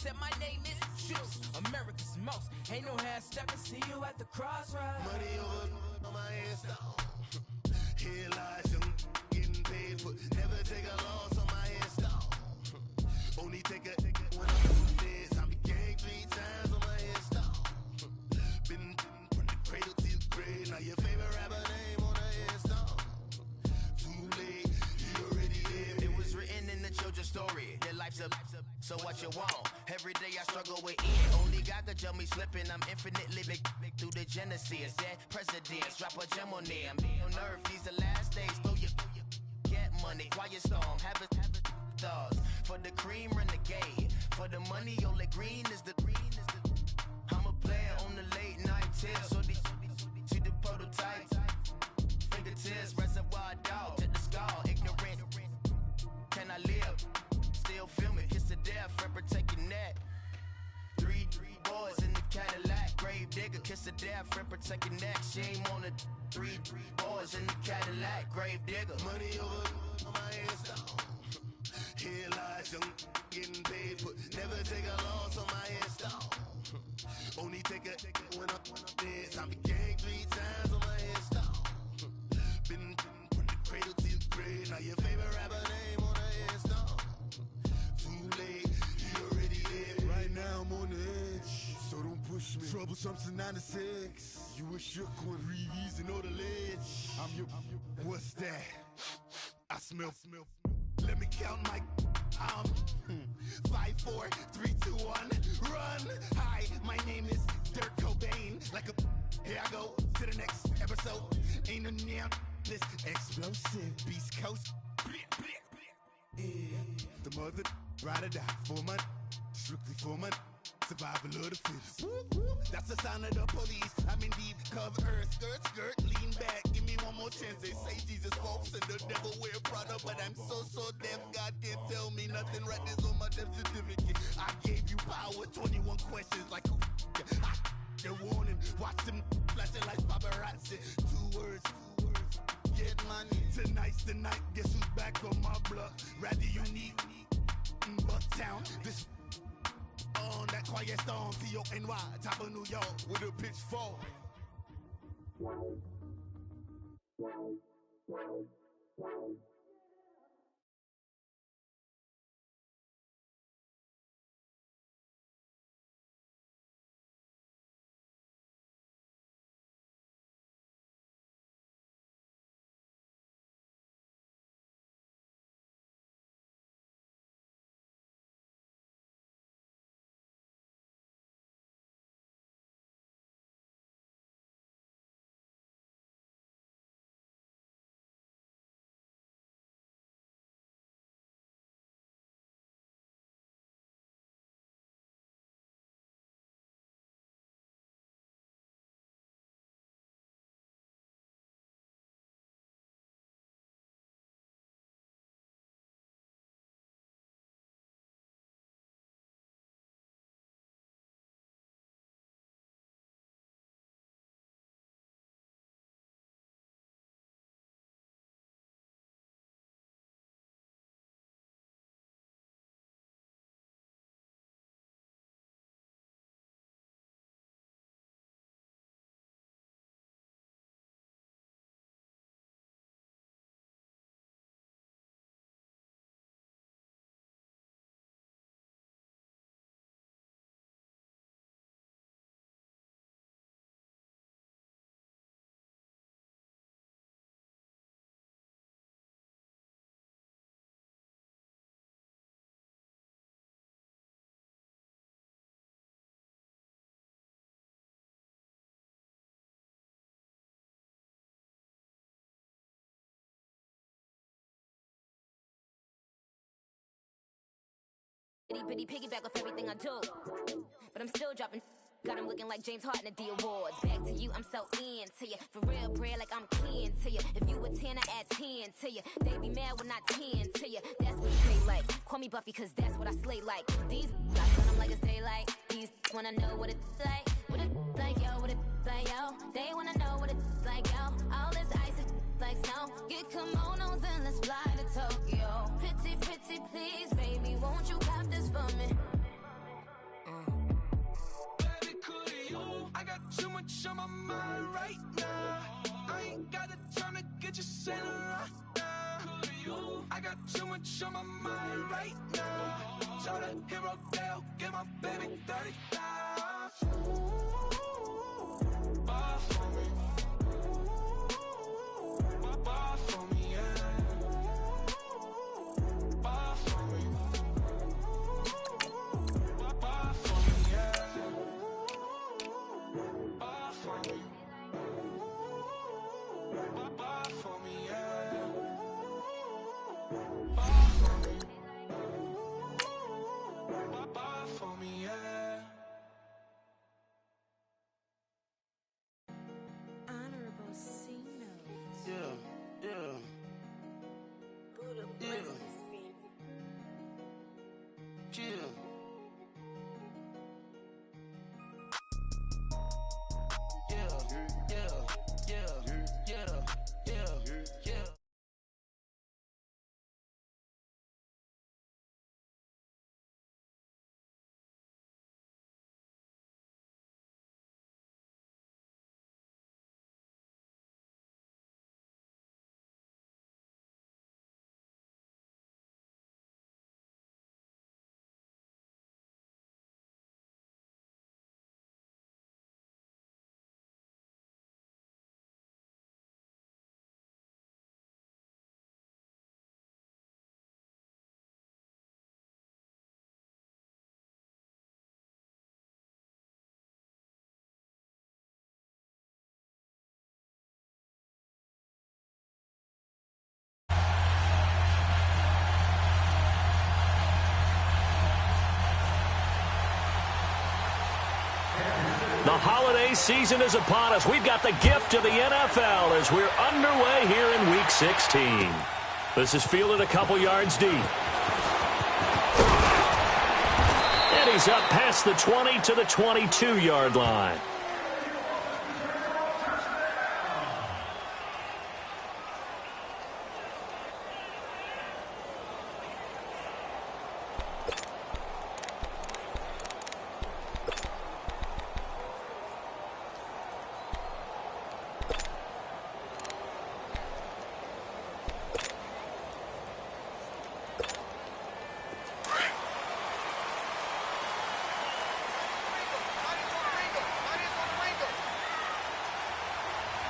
said my name is Juice, America's most. Ain't no half stepping, see you at the crossroads. Money over on my headstone. Here lies young, getting paid for. Never take a loss on my headstone. Only take a when I'm dead. I be gang 3 times on my headstone. Been from the cradle to the grave. Now your favorite rapper name on the headstone. Too late, you already dead. It was written in the children's story. Your life's a so what you want? Every day I struggle with it. Only God could jump me slipping. I'm infinitely big through the genesis. Dead presidents, drop a gem on them. On earth, these the last days. Throw your get money, quiet storm. Have it stars. For the cream, renegade. For the money, only green is the. I'm a player on the late night tips. So these see the prototype. Fingertips, reservoir dog. Check the skull, ignorant. Can I live? Still film it, kiss to death, friend protecting that. Three boys in the Cadillac, grave digger, kiss to death, friend protecting that. Shame on the three boys in the Cadillac, grave digger. Money over on my headstone. Here lies young, getting paid for. Never take a loss on my headstone. Only take a when I'm dead. I be gang 3 times on my headstone. Been from the cradle to the grave. Now your favorite rapper name on the headstone. Too late, you already dead. Right now I'm on the edge, so don't push me. Troublesome to 9 to 6. You a shook one, Reeves and know the ledge. I'm your. What's that? I smell. Let me count my. 5, 4, 3, 2, 1, run. Hi, my name is Dirk Cobain. Like a. Here I go to the next episode. Ain't no damn this explosive Beast Coast. Yeah. The mother ride or die for my strictly for my survival of the fittest. That's the sound of the police. I'm in deep cover earth, skirt, lean back. Give me one more chance. They say Jesus walks and the devil wear Prada, but I'm so deaf. God can't tell me nothing. Right there's on my death certificate. I gave you power. 21 questions like who? They're warning. Watch them flashing like paparazzi. 2 words. Get money. Tonight's the night. Guess who's back on my block? Rather unique. Bucktown. This on that quiet storm. T-O-N-Y. Top of New York with a pitchfork. Itty bitty piggyback off everything I do, but I'm still dropping. Got him looking like James Harden at the awards. Back to you, I'm so into you. For real, bread, like I'm kin to you. If you a 10, I add 10 to you. They be mad when I 10 to you. That's what you play like. Call me Buffy, cause that's what I slay like. These I sun them like it's daylight. These wanna know what it's like. What it like, yo, what it like, yo. They wanna know what it's like, yo. All this ice is like snow. Get kimonos and let's fly to Tokyo. Pretty, pretty, please, baby, won't you cop this for me? just ain't around now. I got too much on my mind right now. Tell the hero Dale, get my baby 30,000. Bar for me. Bar for me, yeah. Bar for me. Bar for me, yeah. Bar for me. Bar for me, yeah. Bar for me. Bar for me, yeah. Honorable C notes. Yeah, yeah. Buddha Yeah. blesses me. Yeah. The holiday season is upon us. We've got the gift of the NFL as we're underway here in Week 16. This is fielded a couple yards deep. And he's up past the 20 to the 22-yard line.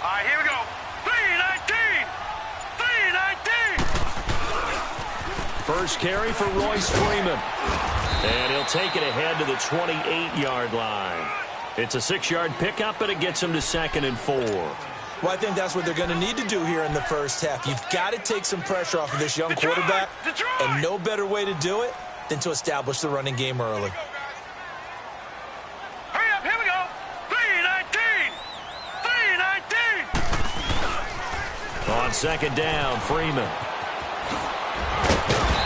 All right, here we go. 319! 319! First carry for Royce Freeman. And he'll take it ahead to the 28-yard line. It's a 6-yard pickup, but it gets him to 2nd and 4. Well, I think that's what they're going to need to do here in the first half. You've got to take some pressure off of this young quarterback, and no better way to do it than to establish the running game early. Hurry up, here we go. 319! 319! On 2nd down, Freeman.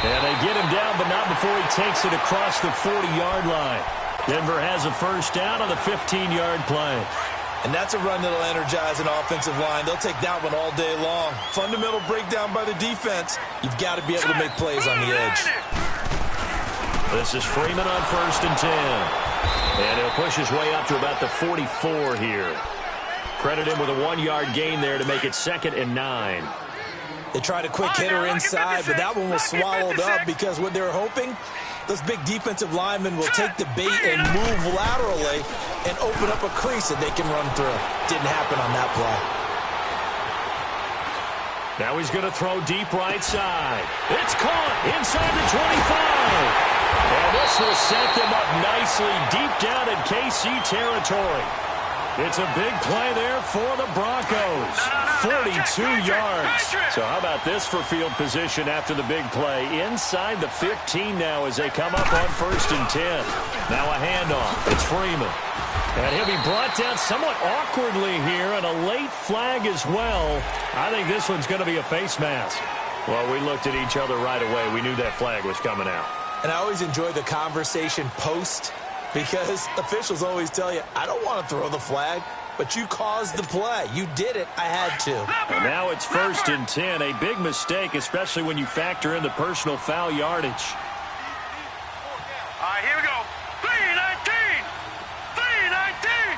And they get him down, but not before he takes it across the 40-yard line. Denver has a first down on the 15-yard play. And that's a run that'll energize an offensive line. They'll take that one all day long. Fundamental breakdown by the defense. You've got to be able to make plays on the edge. This is Freeman on 1st and 10. And he'll push his way up to about the 44 here. Credit him with a 1-yard gain there to make it 2nd and 9. They tried a quick hitter inside, but that one was swallowed up because what they were hoping, those big defensive linemen will take the bait and move laterally and open up a crease that they can run through. Didn't happen on that play. Now he's going to throw deep right side. It's caught inside the 25. And this will set them up nicely deep down in KC territory. It's a big play there for the Broncos. 42 yards. So how about this for field position after the big play? Inside the 15 now as they come up on 1st and 10. Now a handoff. It's Freeman. And he'll be brought down somewhat awkwardly here, and a late flag as well. I think this one's going to be a face mask. Well, we looked at each other right away. We knew that flag was coming out. And I always enjoy the conversation post, because officials always tell you, I don't want to throw the flag, but you caused the play. You did it. I had to. And now it's 1st and 10. A big mistake, especially when you factor in the personal foul yardage. All right, here we go. 319! 319!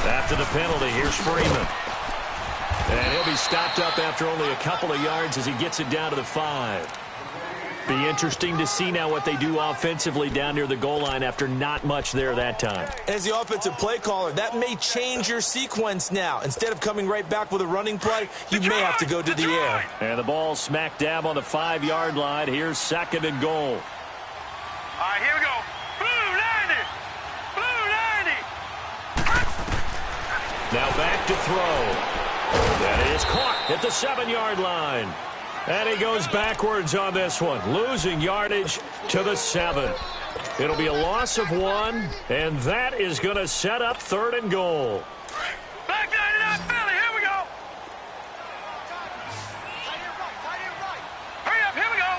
After the penalty, here's Freeman. And he'll be stopped up after only a couple of yards as he gets it down to the 5. Be interesting to see now what they do offensively down near the goal line after not much there that time. As the offensive play caller, that may change your sequence now. Instead of coming right back with a running play, you may have to go to the air. And the ball smack dab on the 5-yard line. Here's 2nd and goal. All right, here we go. Blue 90. Blue 90. Now back to throw. That is caught at the 7-yard line. And he goes backwards on this one, losing yardage to the 7. It'll be a loss of 1, and that is going to set up 3rd and goal. Back 99 Philly, here we go. Hurry up, here we go.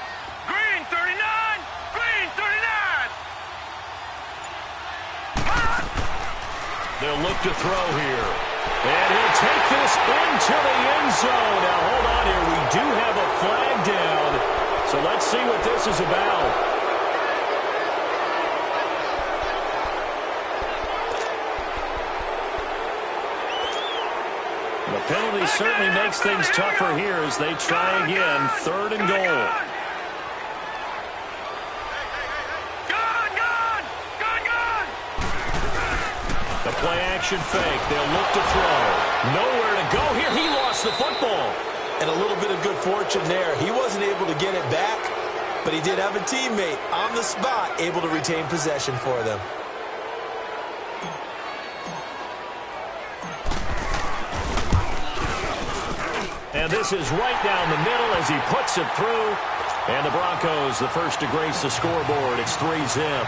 Green 39, green 39. They'll look to throw here. And he'll take this into the end zone. Now, hold on here. We do have a flag down. So let's see what this is about. The penalty certainly makes things tougher here as they try again. 3rd and goal. The play-action fake. They'll look to throw. Nowhere to go here. He lost the football. And a little bit of good fortune there. He wasn't able to get it back, but he did have a teammate on the spot able to retain possession for them. And this is right down the middle as he puts it through. And the Broncos, the first to grace the scoreboard. It's 3-zip.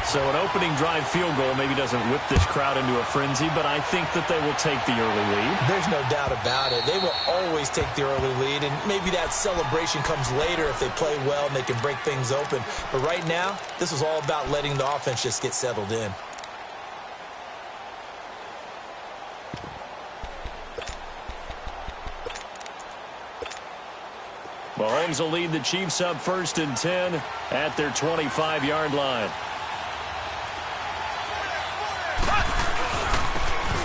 So an opening drive field goal maybe doesn't whip this crowd into a frenzy, but I think that they will take the early lead. There's no doubt about it. They will always take the early lead, and maybe that celebration comes later if they play well and they can break things open. But right now, this is all about letting the offense just get settled in. Mahomes will lead the Chiefs up 1st and 10 at their 25-yard line.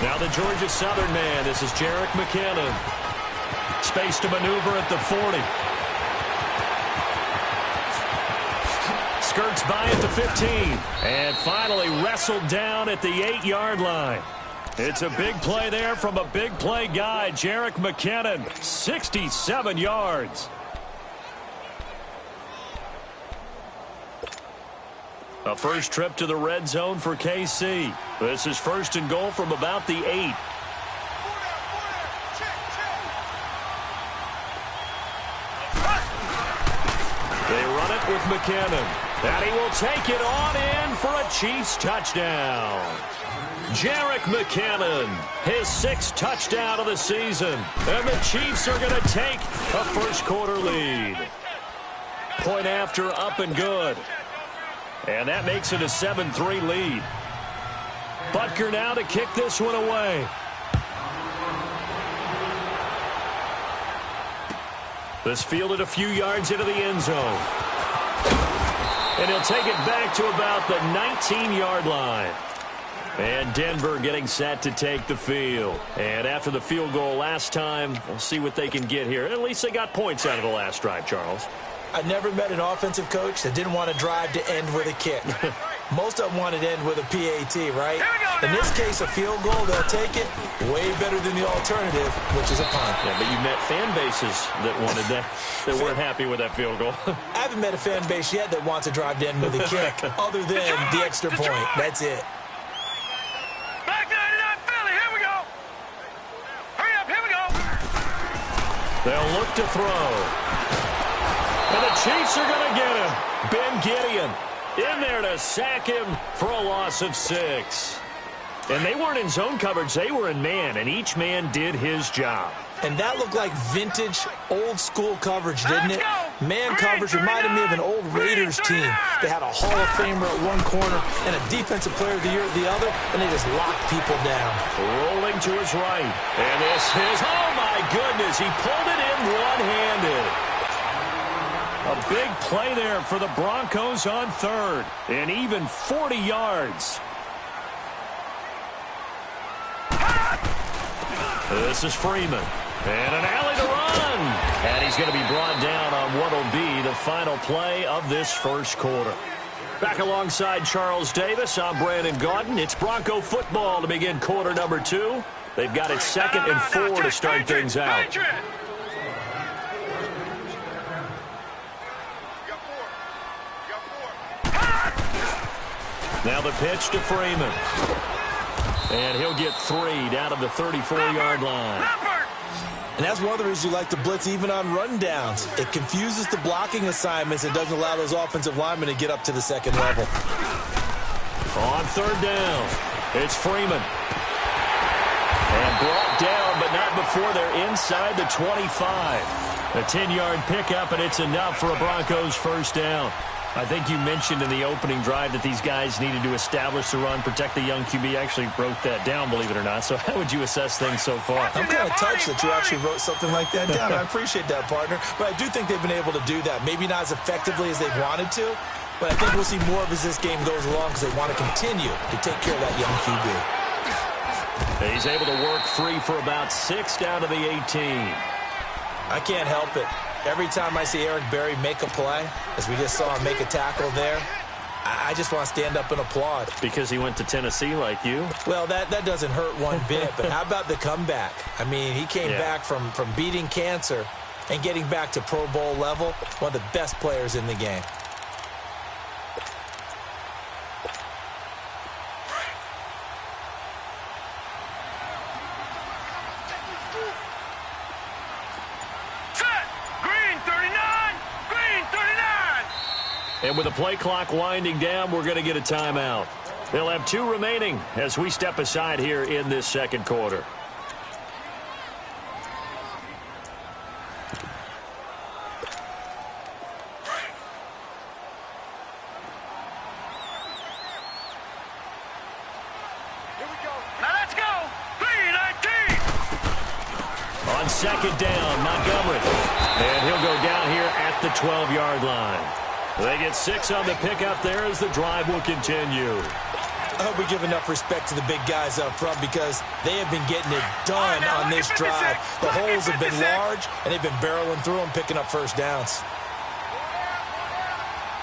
Now the Georgia Southern man. This is Jerick McKinnon. Space to maneuver at the 40. Skirts by at the 15. And finally wrestled down at the 8-yard line. It's a big play there from a big play guy, Jerick McKinnon. 67 yards. A first trip to the red zone for KC. This is 1st and goal from about the 8. They run it with McKinnon. And he will take it on in for a Chiefs touchdown. Jerick McKinnon, his 6th touchdown of the season. And the Chiefs are going to take a first-quarter lead. Point after, up and good. And that makes it a 7-3 lead. Butker now to kick this one away. This fielded a few yards into the end zone. And he'll take it back to about the 19-yard line. And Denver getting set to take the field. And after the field goal last time, we'll see what they can get here. At least they got points out of the last drive, Charles. I never met an offensive coach that didn't want to drive to end with a kick. Most of them wanted to end with a PAT, right? In this case, a field goal, they'll take it. Way better than the alternative, which is a punt. Yeah, but you met fan bases that wanted that, that weren't happy with that field goal. I haven't met a fan base yet that wants to drive to end with a kick, other than the extra point. That's it. Back 99 Philly, here we go. Hurry up, here we go. They'll look to throw. And the Chiefs are going to get him. Ben Gideon in there to sack him for a loss of 6. And they weren't in zone coverage. They were in man, and each man did his job. And that looked like vintage, old-school coverage, didn't it? Man coverage reminded me of an old Raiders team. They had a Hall of Famer at one corner and a Defensive Player of the Year at the other, and they just locked people down. Rolling to his right. And this is, oh my goodness, he pulled it in one-handed. A big play there for the Broncos on 3rd, and even 40 yards. This is Freeman. And an alley to run. And he's going to be brought down on what will be the final play of this first quarter. Back alongside Charles Davis, I'm Brandon Gaudin. It's Bronco football to begin quarter number 2. They've got it 2nd and 4 to start things out. Now the pitch to Freeman. And he'll get 3 down to the 34-yard line. And that's one of the reasons you like to blitz even on rundowns. It confuses the blocking assignments and doesn't allow those offensive linemen to get up to the second level. On 3rd down, it's Freeman. And brought down, but not before they're inside the 25. A 10-yard pickup, and it's enough for a Broncos first down. I think you mentioned in the opening drive that these guys needed to establish the run, protect the young QB. Actually wrote that down, believe it or not. So how would you assess things so far? I'm kind of touched that you actually wrote something like that down. I appreciate that, partner. But I do think they've been able to do that. Maybe not as effectively as they've wanted to, but I think we'll see more of as this game goes along because they want to continue to take care of that young QB. He's able to work free for about 6 down to the 18. I can't help it. Every time I see Eric Berry make a play, as we just saw him make a tackle there, I just want to stand up and applaud. Because he went to Tennessee like you? Well, that doesn't hurt one bit, but how about the comeback? I mean, he came back from beating cancer and getting back to Pro Bowl level, one of the best players in the game. And with the play clock winding down, we're going to get a timeout. They'll have 2 remaining as we step aside here in this second quarter. Here we go. Now let's go. 3-19. On 2nd down, Montgomery. And he'll go down here at the 12-yard line. They get 6 on the pickup there as the drive will continue. I hope we give enough respect to the big guys up front because they have been getting it done on this drive. The holes have been large, and they've been barreling through them, picking up first downs.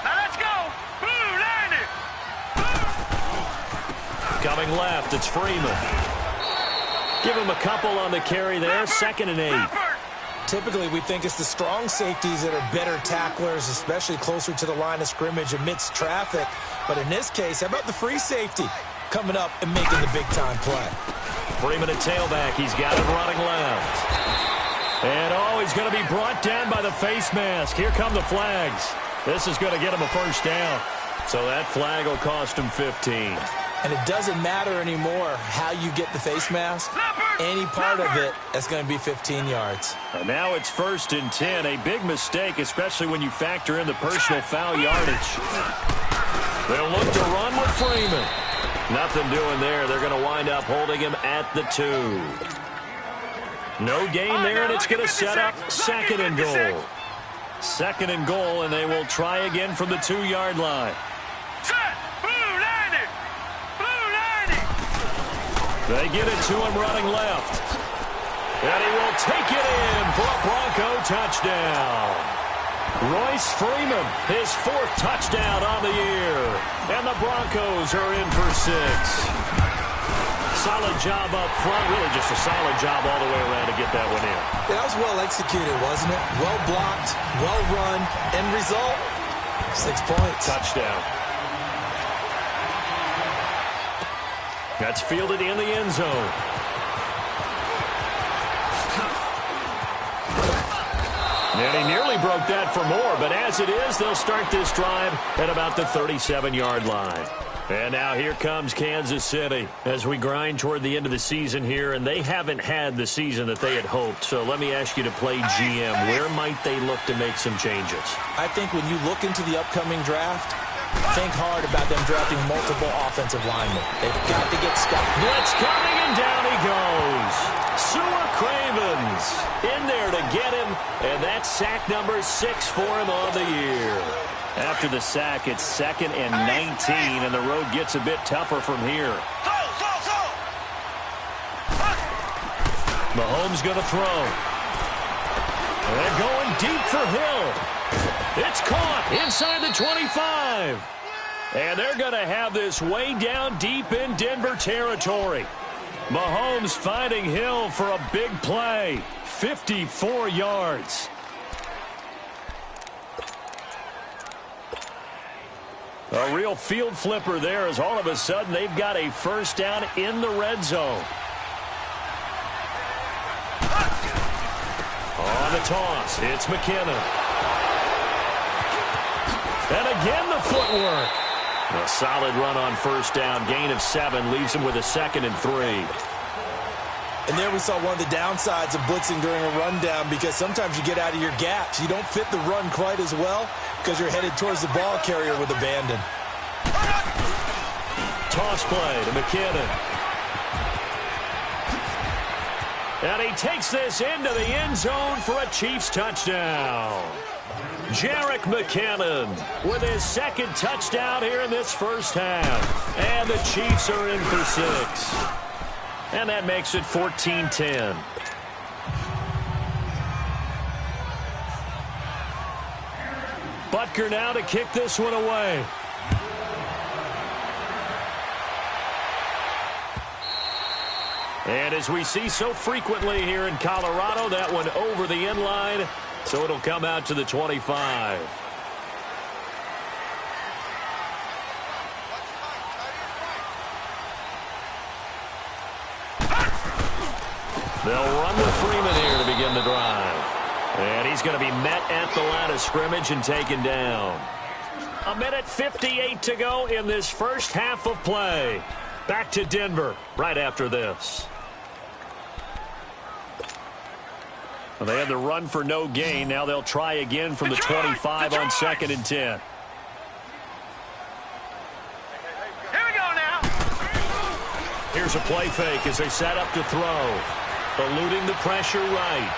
Now let's go. Blue, line it. Coming left, it's Freeman. Give him a couple on the carry there, 2nd and 8. Typically, we think it's the strong safeties that are better tacklers, especially closer to the line of scrimmage amidst traffic. But in this case, how about the free safety coming up and making the big-time play? Freeman at tailback. He's got him running left. And, he's going to be brought down by the face mask. Here come the flags. This is going to get him a first down. So that flag will cost him 15. And it doesn't matter anymore how you get the face mask. Any part of it, that's going to be 15 yards. And now it's 1st and 10. A big mistake, especially when you factor in the personal foul yardage. They'll look to run with Freeman. Nothing doing there. They're going to wind up holding him at the 2. No gain there, and it's going to set up 2nd and goal. 2nd and goal, and they will try again from the 2-yard line. They get it to him running left. And he will take it in for a Bronco touchdown. Royce Freeman, his 4th touchdown on the year. And the Broncos are in for 6. Solid job up front. Really just a solid job all the way around to get that one in. That was well executed, wasn't it? Well blocked, well run. End result, 6 points. Touchdown. That's fielded in the end zone. And he nearly broke that for more, but as it is, they'll start this drive at about the 37-yard line. And now here comes Kansas City as we grind toward the end of the season here, and they haven't had the season that they had hoped. So let me ask you to play GM. Where might they look to make some changes? I think when you look into the upcoming draft, think hard about them drafting multiple offensive linemen. They've got to get stuck. Blitz coming, and down he goes. Sewer Cravens in there to get him, and that's sack number 6 for him on the year. After the sack, it's 2nd and 19, and the road gets a bit tougher from here. Mahomes going to throw. They're going deep for Hill. It's caught inside the 25. And they're going to have this way down deep in Denver territory. Mahomes finding Hill for a big play. 54 yards. A real field flipper there as all of a sudden they've got a first down in the red zone. On the toss, it's McKinnon. And again the footwork. A solid run on first down. Gain of 7 leaves him with a 2nd and 3. And there we saw one of the downsides of blitzing during a rundown, because sometimes you get out of your gaps. You don't fit the run quite as well because you're headed towards the ball carrier with abandon. Toss play to McKinnon. And he takes this into the end zone for a Chiefs touchdown. Jerick McKinnon with his 2nd touchdown here in this first half. And the Chiefs are in for 6. And that makes it 14-10. Butker now to kick this one away. And as we see so frequently here in Colorado, that one over the end line, so it'll come out to the 25. They'll run with Freeman here to begin the drive. And he's going to be met at the line of scrimmage and taken down. 1:58 to go in this first half of play. Back to Denver right after this. Well, they had the run for no gain. Now they'll try again from the 25 on 2nd and 10. Here we go now. Here's a play fake as they set up to throw. Eluding the pressure right.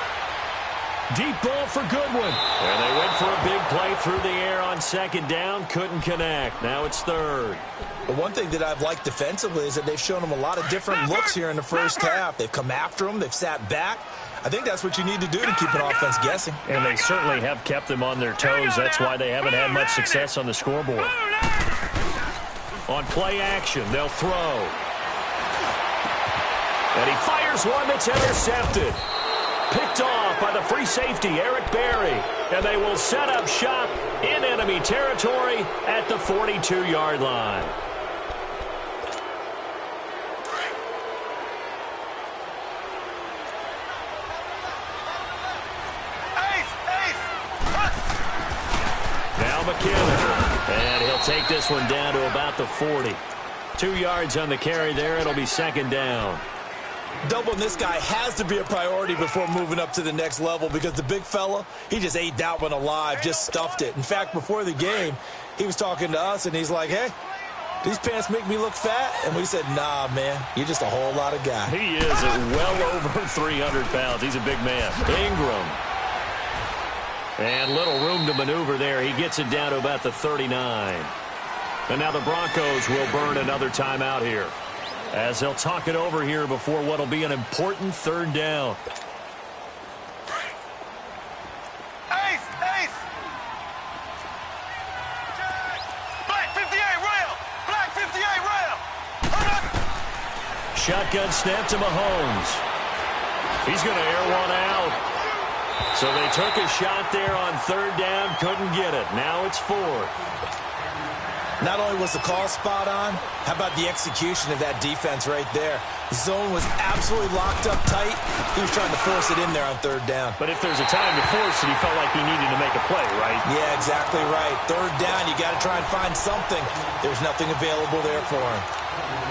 Deep ball for Goodwin. And they went for a big play through the air on 2nd down. Couldn't connect. Now it's 3rd. The one thing that I've liked defensively is that they've shown them a lot of different looks here in the first half. They've come after them. They've sat back. I think that's what you need to do to keep an offense guessing. And they certainly have kept them on their toes. That's why they haven't had much success on the scoreboard. On play action, they'll throw. And he fires one that's intercepted. Picked off by the free safety, Eric Berry. And they will set up shop in enemy territory at the 42-yard line. Now McKinnon. And he'll take this one down to about the 40. 2 yards on the carry there. It'll be 2nd down. Doubling this guy has to be a priority before moving up to the next level, because the big fella, he just ate that one alive, just stuffed it. In fact, before the game, he was talking to us, and he's like, hey, these pants make me look fat? And we said, nah, man, you're just a whole lot of guy. He is at well over 300 pounds. He's a big man. Ingram. And little room to maneuver there. He gets it down to about the 39. And now the Broncos will burn another timeout here, as they'll talk it over here before what will be an important 3rd down. Ace! Ace! Black 58 rail! Black 58 rail! Shotgun snap to Mahomes. He's going to air one out. So they took a shot there on 3rd down, couldn't get it. Now it's 4th. Not only was the call spot on, how about the execution of that defense right there? The zone was absolutely locked up tight. He was trying to force it in there on 3rd down. But if there's a time to force it, he felt like he needed to make a play, right? Yeah, exactly right. 3rd down, you got to try and find something. There's nothing available there for him.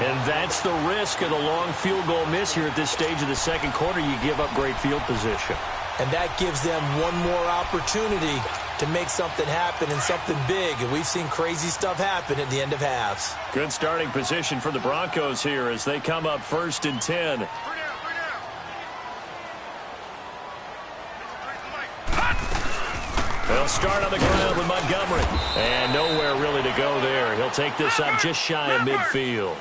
And that's the risk of the long field goal miss here at this stage of the 2nd quarter. You give up great field position. And that gives them one more opportunity to make something happen and something big. And we've seen crazy stuff happen at the end of halves. Good starting position for the Broncos here as they come up 1st and 10. They'll start on the ground with Montgomery. And nowhere really to go there. He'll take this up just shy of midfield.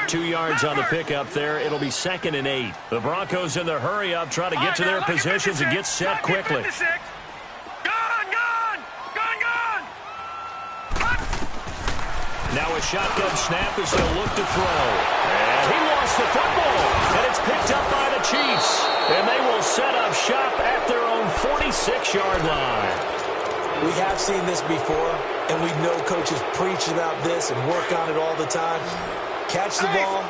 2 yards on the pickup there. It'll be 2nd and 8. The Broncos in the hurry-up try to get to their positions and get set quickly. Now a shotgun snap as they'll look to throw. And he lost the football. And it's picked up by the Chiefs. And they will set up shop at their own 46-yard line. We have seen this before, and we know coaches preach about this and work on it all the time. Catch the ball.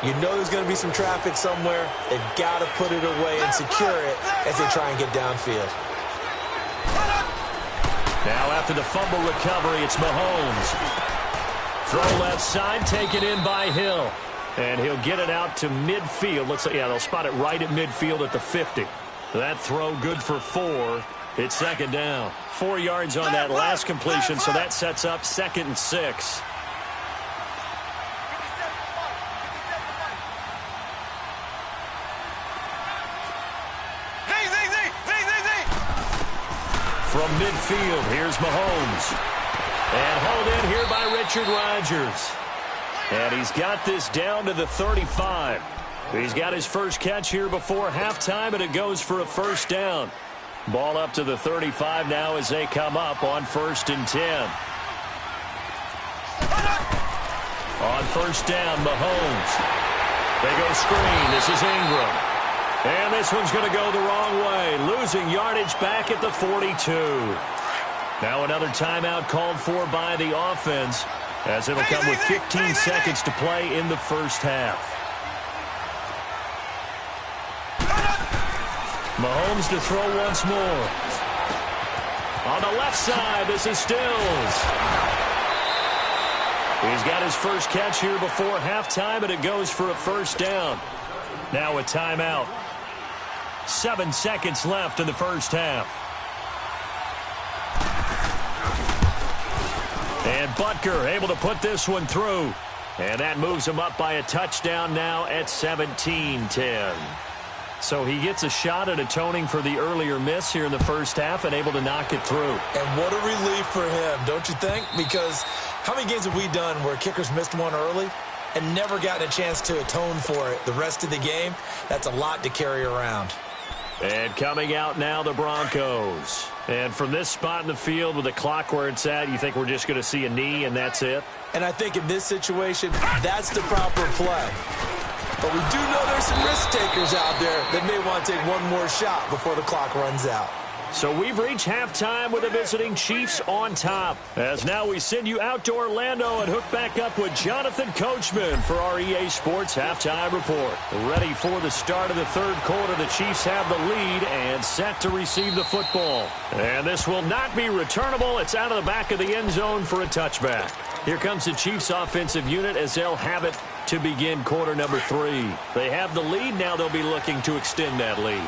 You know there's going to be some traffic somewhere. They've got to put it away and secure it as they try and get downfield. Now after the fumble recovery, it's Mahomes. Throw left side, taken in by Hill. And he'll get it out to midfield. They'll spot it right at midfield at the 50. That throw good for 4. It's 2nd down. 4 yards on that last completion, so that sets up 2nd and 6. From midfield, here's Mahomes. And hauled in here by Richard Rodgers. And he's got this down to the 35. He's got his first catch here before halftime, and it goes for a 1st down. Ball up to the 35 now as they come up on 1st and 10. On 1st down, Mahomes. They go screen. This is Ingram. And this one's going to go the wrong way. Losing yardage back at the 42. Now another timeout called for by the offense, as it'll come with 15 seconds to play in the first half. Mahomes to throw once more. On the left side, this is Stills. He's got his first catch here before halftime, and it goes for a 1st down. Now a timeout. 7 seconds left in the first half. And Butker able to put this one through. And that moves him up by a touchdown now at 17-10. So he gets a shot at atoning for the earlier miss here in the first half and able to knock it through. And what a relief for him, don't you think? Because how many games have we done where kickers missed one early and never gotten a chance to atone for it the rest of the game? That's a lot to carry around. And coming out now, the Broncos. And from this spot in the field with the clock where it's at, you think we're just going to see a knee and that's it? And I think in this situation, that's the proper play. But we do know there's some risk takers out there that may want to take one more shot before the clock runs out. So we've reached halftime with the visiting Chiefs on top. As now we send you out to Orlando and hook back up with Jonathan Coachman for our EA Sports Halftime Report. Ready for the start of the third quarter. The Chiefs have the lead and set to receive the football. And this will not be returnable. It's out of the back of the end zone for a touchback. Here comes the Chiefs offensive unit as they'll have it to begin quarter number 3. They have the lead. Now they'll be looking to extend that lead.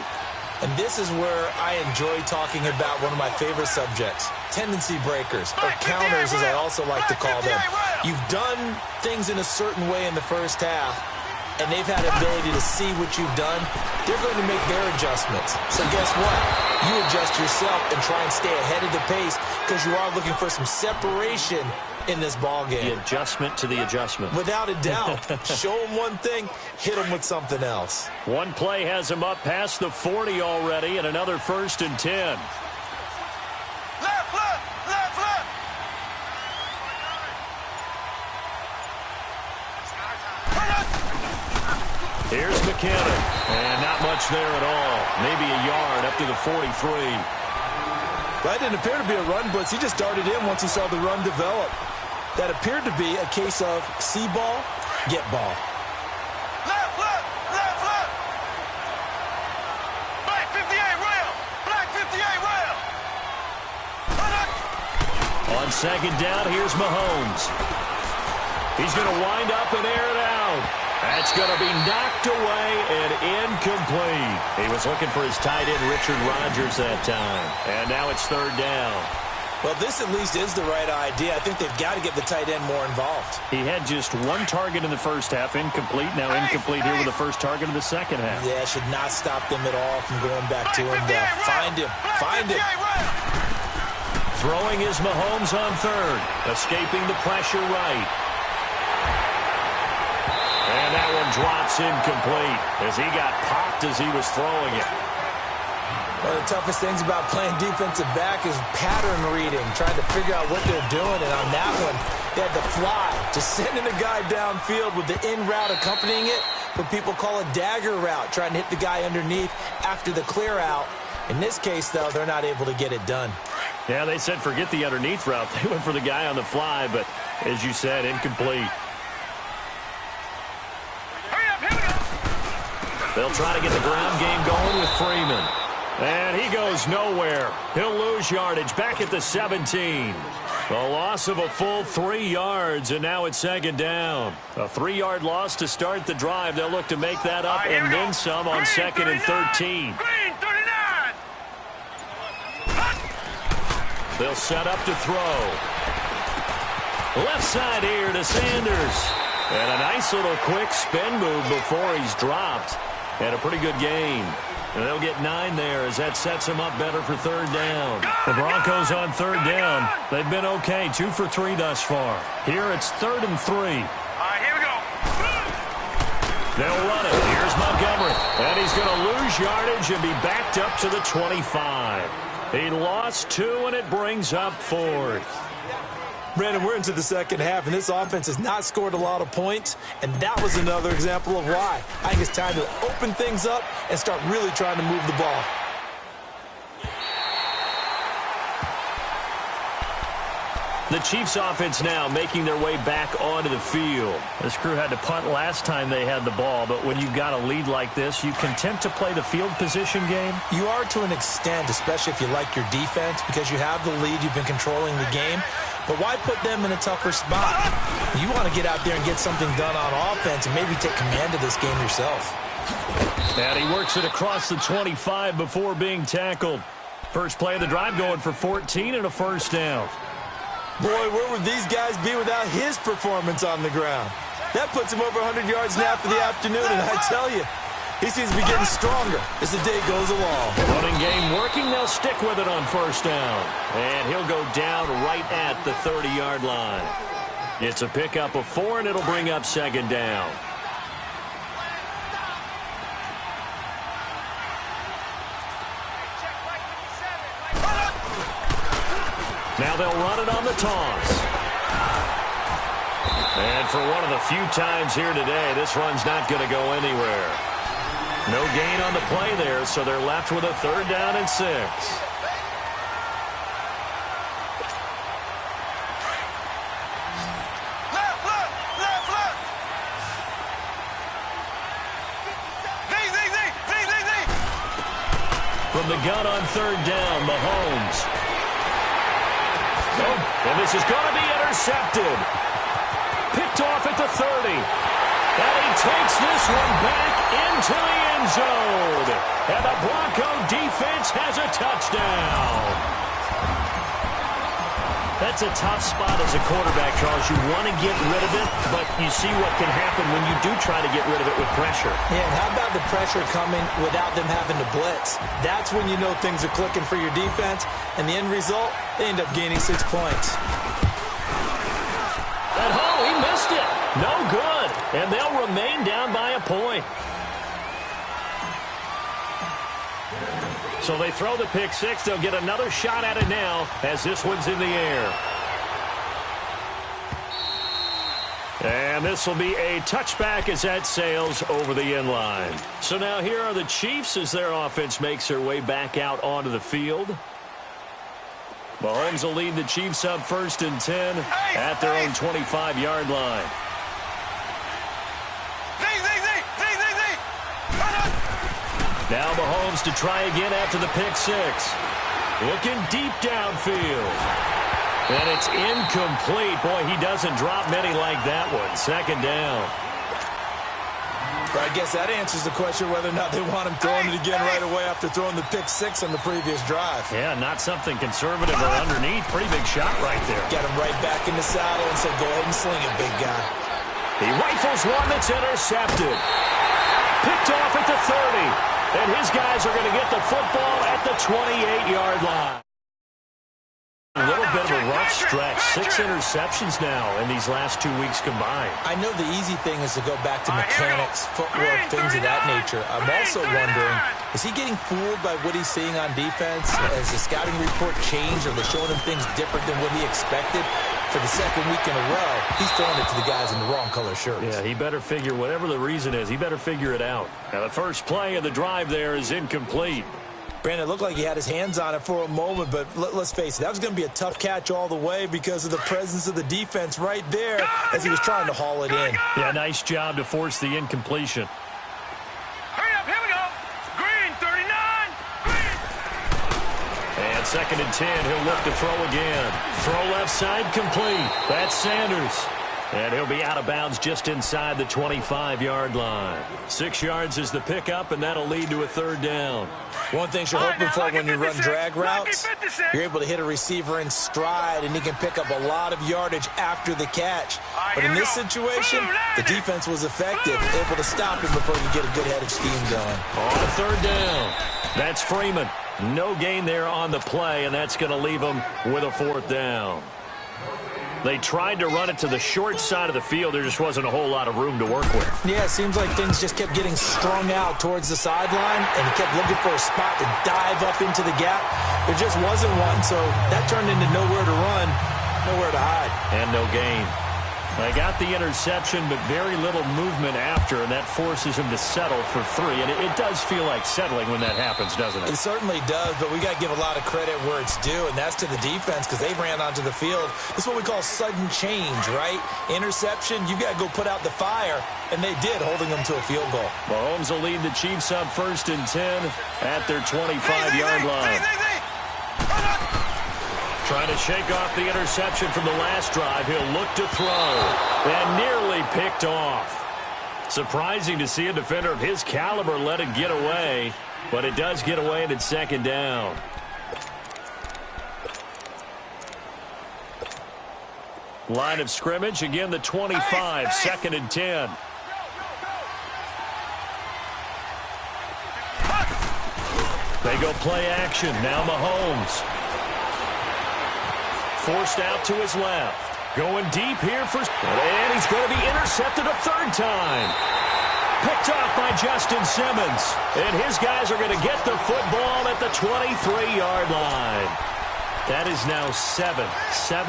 And this is where I enjoy talking about one of my favorite subjects, tendency breakers, or counters as I also like to call them. You've done things in a certain way in the first half, and they've had the ability to see what you've done. They're going to make their adjustments. So guess what? You adjust yourself and try and stay ahead of the pace because you are looking for some separation in this ball game. The adjustment to the adjustment. Without a doubt. Show them one thing, hit them with something else. One play has him up past the 40 already, and another 1st and 10. Left, left, left, left. Here's McKinnon. And not much there at all. Maybe a yard up to the 43. That didn't appear to be a run blitz. He just darted in once he saw the run develop. That appeared to be a case of see ball, get ball. Left, left, left, left. Black 58 rail. Black 58 rail. On 2nd down, here's Mahomes. He's going to wind up and air it out. That's going to be knocked away and incomplete. He was looking for his tight end, Richard Rodgers, that time. And now it's 3rd down. Well, this at least is the right idea. I think they've got to get the tight end more involved. He had just one target in the first half, incomplete. Now incomplete here with the first target of the second half. Yeah, should not stop them at all from going back to him. Find him. Find him. Throwing is Mahomes on 3rd. Escaping the pressure right. one drops incomplete as he got popped as he was throwing it. One of the toughest things about playing defensive back is pattern reading, trying to figure out what they're doing. And on that one, they had the fly, just sending a guy downfield with the in route accompanying it, what people call a dagger route, trying to hit the guy underneath after the clear out. In this case, though, they're not able to get it done. Yeah, they said forget the underneath route. They went for the guy on the fly, but as you said, incomplete. Hurry up, here we go. They'll try to get the ground game going with Freeman. And he goes nowhere. He'll lose yardage back at the 17. A loss of a full 3 yards, and now it's second down. A 3-yard loss to start the drive. They'll look to make that up and then some on second and 13. Green 39. They'll set up to throw. Left side here to Sanders. And a nice little quick spin move before he's dropped. And a pretty good gain. And they'll get 9 there as that sets them up better for third down. The Broncos on third down. They've been okay, 2 for 3 thus far. Here it's 3rd and 3. All right, here we go. They'll run it. Here's Montgomery. And he's going to lose yardage and be backed up to the 25. He lost 2, and it brings up 4th. Brandon, we're into the second half, and this offense has not scored a lot of points, and that was another example of why. I think it's time to open things up and start really trying to move the ball. The Chiefs offense now making their way back onto the field. This crew had to punt last time they had the ball, but when you've got a lead like this, you content to play the field position game? You are to an extent, especially if you like your defense, because you have the lead, you've been controlling the game. But why put them in a tougher spot? You want to get out there and get something done on offense and maybe take command of this game yourself. And he works it across the 25 before being tackled. First play of the drive going for 14 and a first down. Boy, where would these guys be without his performance on the ground? That puts him over 100 yards now for the afternoon, and I tell you, he seems to be getting stronger as the day goes along. Running game working. They'll stick with it on first down. And he'll go down right at the 30-yard line. It's a pickup of 4, and it'll bring up second down. Now they'll run it on the toss. And for one of the few times here today, this run's not going to go anywhere. No gain on the play there, so they're left with a 3rd down and 6. From the gun on 3rd down, Mahomes. And this is going to be intercepted. Picked off at the 30. And he takes this one back into the end zone. And the Bronco defense has a touchdown. That's a tough spot as a quarterback, Charles. You want to get rid of it, but you see what can happen when you do try to get rid of it with pressure. Yeah, and how about the pressure coming without them having to blitz? That's when you know things are clicking for your defense, and the end result, they end up gaining 6 points. And he missed it. No good. And they'll remain down by a point. So they throw the pick 6. They'll get another shot at it now as this one's in the air. And this will be a touchback as that sails over the end line. So now here are the Chiefs as their offense makes their way back out onto the field. Mahomes will lead the Chiefs up 1st and 10 at their own 25-yard line. Now Mahomes to try again after the pick 6. Looking deep downfield. And it's incomplete. Boy, he doesn't drop many like that one. 2nd down. I guess that answers the question whether or not they want him throwing it again right away after throwing the pick 6 on the previous drive. Yeah, not something conservative or underneath. Pretty big shot right there. Got him right back in the saddle and said, go ahead and sling it, big guy. He rifles one that's intercepted. Picked off at the 30. And his guys are going to get the football at the 28-yard line. A little a bit of a rough stretch. 6 interceptions now in these last 2 weeks combined. I know the easy thing is to go back to mechanics, footwork, things of that nature. I'm also wondering, is he getting fooled by what he's seeing on defense? Has the scouting report changed? Are they showing him things different than what he expected? For the second week in a row, he's throwing it to the guys in the wrong color shirts. Yeah, he better figure, whatever the reason is, he better figure it out. Now, the first play of the drive there is incomplete. Brandon, it looked like he had his hands on it for a moment, but let's face it, that was going to be a tough catch all the way because of the presence of the defense right there as he was trying to haul it in. Yeah, nice job to force the incompletion. Hurry up, here we go. Green, 39. Green. And 2nd and 10, he'll look to throw again. Throw left side complete. That's Sanders. And he'll be out of bounds just inside the 25-yard line. 6 yards is the pickup, and that'll lead to a 3rd down. One thing you're hoping for when you run drag routes, you're able to hit a receiver in stride, and he can pick up a lot of yardage after the catch. But in this situation, the defense was effective, able to stop him before he could get a good head of steam going. On 3rd down, that's Freeman. No gain there on the play, and that's going to leave him with a 4th down. They tried to run it to the short side of the field. There just wasn't a whole lot of room to work with. Yeah, it seems like things just kept getting strung out towards the sideline, and he kept looking for a spot to dive up into the gap. There just wasn't one, so that turned into nowhere to run, nowhere to hide. And no gain. They got the interception, but very little movement after, and that forces him to settle for 3. And it does feel like settling when that happens, doesn't it? It certainly does, but we got to give a lot of credit where it's due, and that's to the defense because they ran onto the field. This is what we call sudden change, right? Interception, you got to go put out the fire, and they did, holding them to a field goal. Mahomes will lead the Chiefs up 1st and 10 at their 25-yard line. Trying to shake off the interception from the last drive. He'll look to throw. And nearly picked off. Surprising to see a defender of his caliber let it get away. But it does get away, and it's 2nd down. Line of scrimmage. Again, the 25. 2nd and 10. They go play action. Now Mahomes. Forced out to his left. Going deep here for... And he's going to be intercepted a 3rd time. Picked off by Justin Simmons. And his guys are going to get the football at the 23-yard line. That is now 7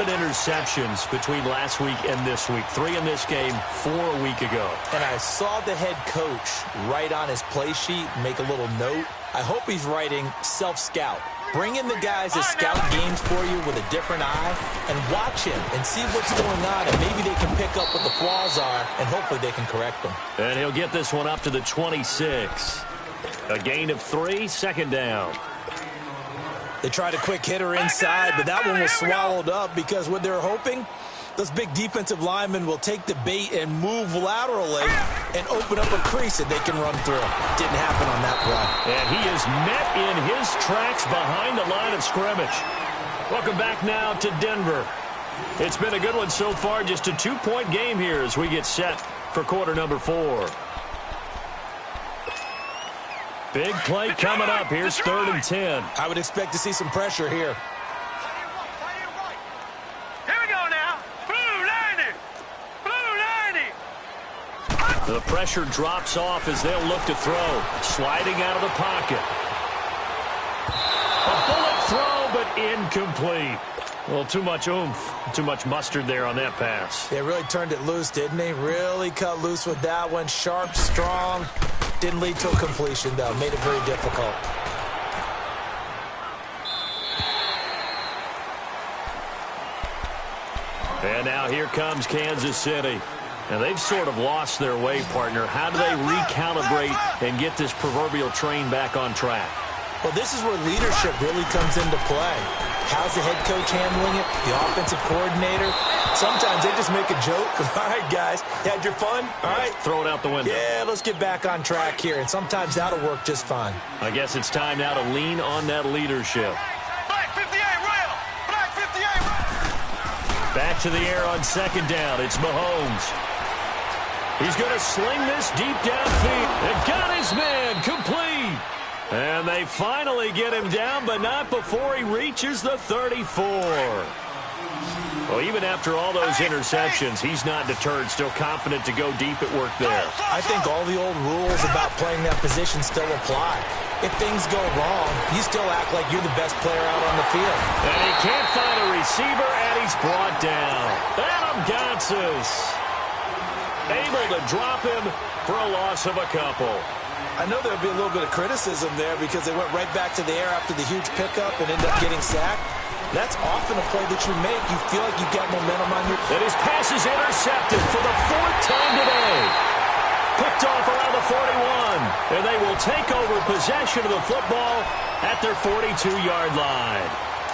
interceptions between last week and this week. 3 in this game, 4 a week ago. And I saw the head coach write on his play sheet, make a little note. I hope he's writing self-scout. Bring in the guys that scout games for you with a different eye and watch him and see what's going on, and maybe they can pick up what the flaws are, and hopefully they can correct them. And he'll get this one up to the 26. A gain of 3, 2nd down. They tried a quick hitter inside, but that one was swallowed up because what they're hoping, those big defensive linemen will take the bait and move laterally and open up a crease that they can run through. Didn't happen on that play. And he is met in his tracks behind the line of scrimmage. Welcome back now to Denver. It's been a good one so far, just a 2-point game here as we get set for quarter number 4. Big play coming up. Here's 3rd and 10. I would expect to see some pressure here. Here we go now. Blue 90. Blue 90. The pressure drops off as they'll look to throw. Sliding out of the pocket. A bullet throw, but incomplete. Well, too much oomph, too much mustard there on that pass. They really turned it loose, didn't they? Really cut loose with that one. Sharp, strong. Didn't lead to a completion, though. Made it very difficult. And now here comes Kansas City. And they've sort of lost their way, partner. How do they recalibrate and get this proverbial train back on track? Well, this is where leadership really comes into play. How's the head coach handling it? The offensive coordinator? Sometimes they just make a joke. All right, guys, you had your fun? All right. Throw it out the window. Yeah, let's get back on track here. And sometimes that'll work just fine. I guess it's time now to lean on that leadership. Black 58 rail. Black 58 rail. Back to the air on 2nd down. It's Mahomes. He's going to sling this deep downfield. And got his man complete. And they finally get him down, but not before he reaches the 34. Well, even after all those interceptions, he's not deterred, still confident to go deep at work there. I think all the old rules about playing that position still apply. If things go wrong, you still act like you're the best player out on the field. And he can't find a receiver, and he's brought down. Adam Gotsis able to drop him for a loss of a couple. I know there'll be a little bit of criticism there because they went right back to the air after the huge pickup and ended up getting sacked. That's often a play that you make. You feel like you've got momentum on your... And his pass is intercepted for the 4th time today. Picked off around the 41. And they will take over possession of the football at their 42-yard line.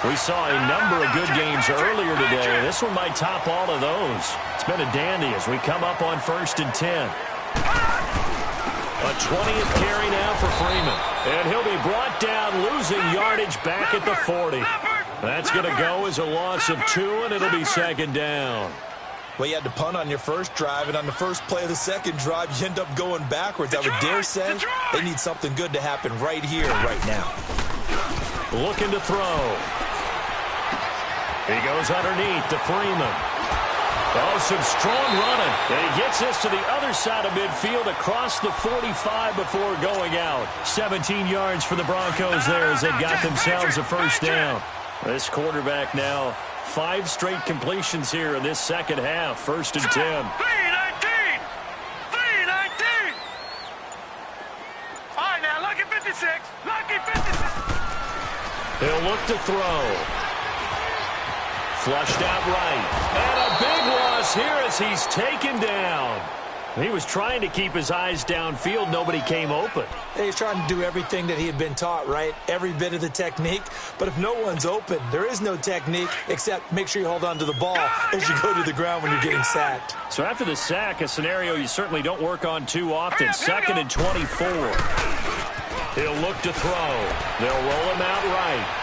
We saw a number of good games earlier today. This one might top all of those. It's been a dandy as we come up on 1st and 10. A 20th carry now for Freeman. And he'll be brought down, losing yardage back at the 40. That's going to go as a loss of 2, and it'll be 2nd down. Well, you had to punt on your first drive, and on the first play of the second drive, you end up going backwards. I would dare say they need something good to happen right here, right now. Looking to throw. He goes underneath to Freeman. Oh, some strong running. And he gets this to the other side of midfield across the 45 before going out. 17 yards for the Broncos there as they got themselves a first down. This quarterback now 5 straight completions here in this second half. 1st and 10. 3-19. All right, now, lucky 56. Lucky 56. He'll look to throw. Flushed out right. And a big loss here as he's taken down. He was trying to keep his eyes downfield. Nobody came open. He's trying to do everything that he had been taught, right? Every bit of the technique. But if no one's open, there is no technique except make sure you hold on to the ball as you go to the ground when you're getting sacked. So after the sack, a scenario you certainly don't work on too often. 2nd and 24. He'll look to throw. They'll roll him out right.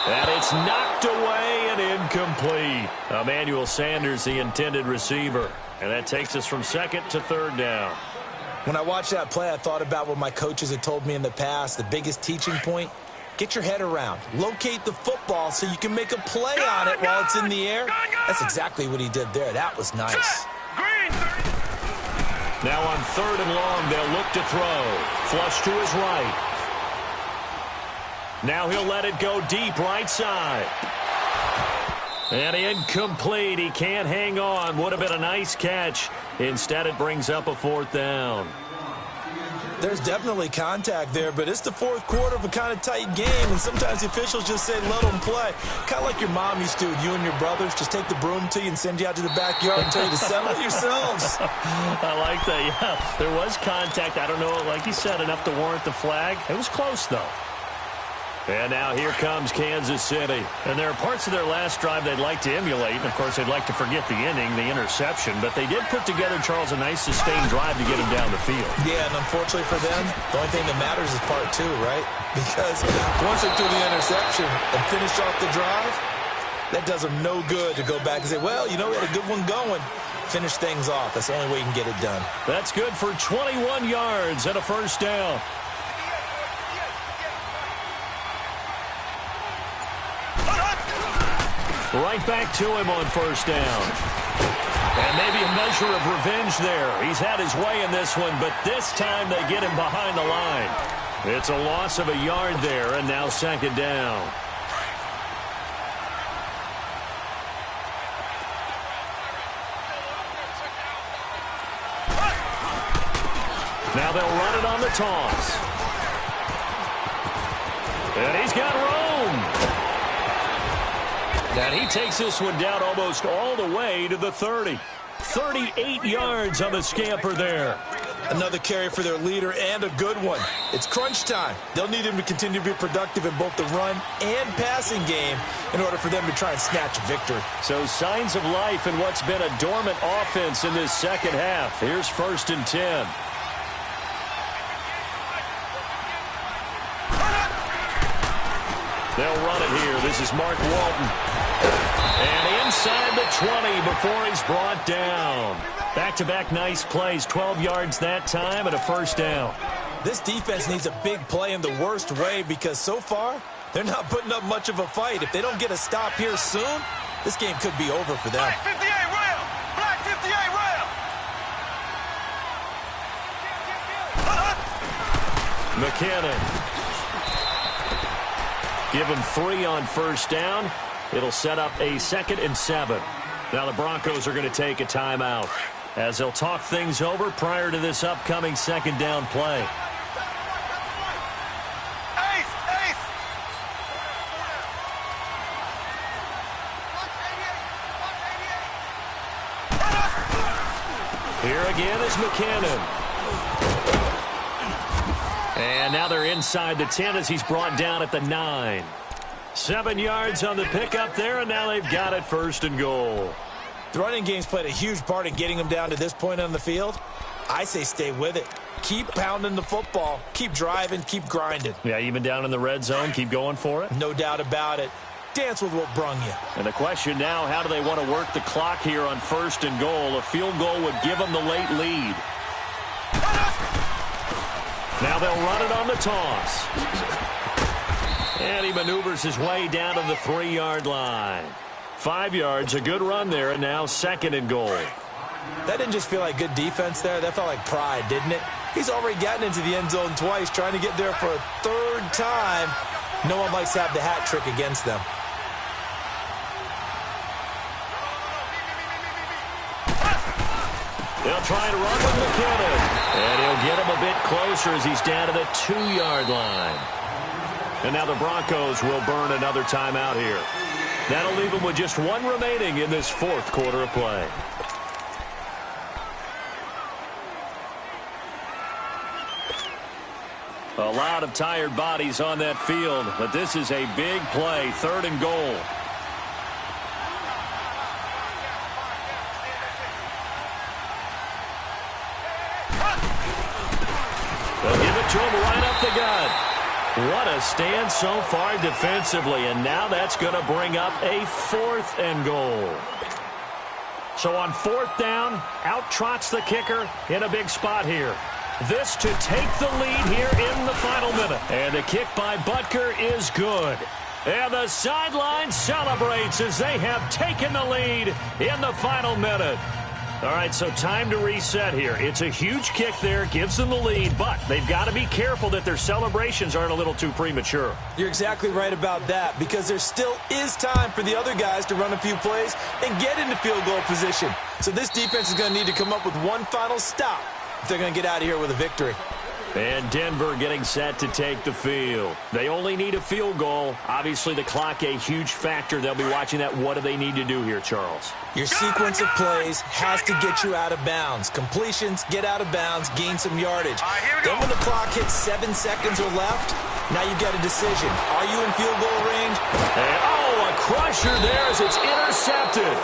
And it's knocked away and incomplete. Emmanuel Sanders, the intended receiver. And that takes us from 2nd to 3rd down. When I watched that play, I thought about what my coaches had told me in the past. The biggest teaching point, get your head around. Locate the football so you can make a play on it while it's in the air. That's exactly what he did there. That was nice. Now on 3rd and long, they'll look to throw. Flush to his right. Now he'll let it go deep right side. And incomplete. He can't hang on. Would have been a nice catch. Instead, it brings up a 4th down. There's definitely contact there, but it's the 4th quarter of a kind of tight game, and sometimes the officials just say, let them play. Kind of like your mom used to with you and your brothers. Just take the broom to you and send you out to the backyard and tell you to settle it yourselves. I like that. Yeah, there was contact. I don't know, like you said, enough to warrant the flag. It was close, though. And now here comes Kansas City. And there are parts of their last drive they'd like to emulate. And, of course, they'd like to forget the ending, the interception. But they did put together, Charles, a nice sustained drive to get him down the field. Yeah, and unfortunately for them, the only thing that matters is part 2, right? Because once they threw the interception and finished off the drive, that does them no good to go back and say, well, you know, we had a good one going. Finish things off. That's the only way you can get it done. That's good for 21 yards and a first down. Right back to him on 1st down. And maybe a measure of revenge there. He's had his way in this one, but this time they get him behind the line. It's a loss of a yard there, and now 2nd down. Now they'll run it on the toss. And he's got room. And he takes this one down almost all the way to the 30. 38 yards on the scamper there. Another carry for their leader and a good one. It's crunch time. They'll need him to continue to be productive in both the run and passing game in order for them to try and snatch a victory. So signs of life in what's been a dormant offense in this second half. Here's 1st and 10. They'll run it here. This is Mark Walton. And inside the 20 before he's brought down. Back-to-back nice plays. 12 yards that time and a first down. This defense needs a big play in the worst way because so far They're not putting up much of a fight. If they don't get a stop here soon, this game could be over for them. Black 58 rail! Black 58 rail! McKinnon. Give him 3 on first down. It'll set up a 2nd and 7. Now the Broncos are going to take a timeout as they'll talk things over prior to this upcoming 2nd down play. Here again is McKinnon. And now they're inside the 10 as he's brought down at the 9. 7 yards on the pickup there, and now they've got it 1st and goal. The running game's played a huge part in getting them down to this point on the field. I say stay with it. Keep pounding the football. Keep driving. Keep grinding. Yeah, even down in the red zone, keep going for it. No doubt about it. Dance with what brung you. And the question now, how do they want to work the clock here on 1st and goal? A field goal would give them the late lead. Now they'll run it on the toss. And he maneuvers his way down to the 3-yard line. 5 yards, a good run there, and now 2nd and goal. That didn't just feel like good defense there. That felt like pride, didn't it? He's already gotten into the end zone twice, trying to get there for a 3rd time. No one likes to have the hat trick against them. They'll try to run with McKinnon. And he'll get him a bit closer as he's down to the 2-yard line. And now the Broncos will burn another timeout here. That'll leave them with just 1 remaining in this 4th quarter of play. A lot of tired bodies on that field, but this is a big play, 3rd and goal. They'll give it to him right up the gut. What a stand so far defensively, and now that's going to bring up a 4th and goal. So on 4th down, out trots the kicker in a big spot here. This to take the lead here in the final minute. And the kick by Butker is good. And the sideline celebrates as they have taken the lead in the final minute. All right, so time to reset here. It's a huge kick there, gives them the lead, but they've got to be careful that their celebrations aren't a little too premature. You're exactly right about that, because there still is time for the other guys to run a few plays and get into field goal position. So this defense is going to need to come up with one final stop if they're going to get out of here with a victory. And Denver getting set to take the field. They only need a field goal. Obviously, the clock a huge factor. They'll be watching that. What do they need to do here, Charles? Your sequence of plays has to get you out of bounds. Completions, get out of bounds, gain some yardage. Then when the clock hits 7 seconds or left, now you've got a decision. Are you in field goal range? And, a crusher there as it's intercepted.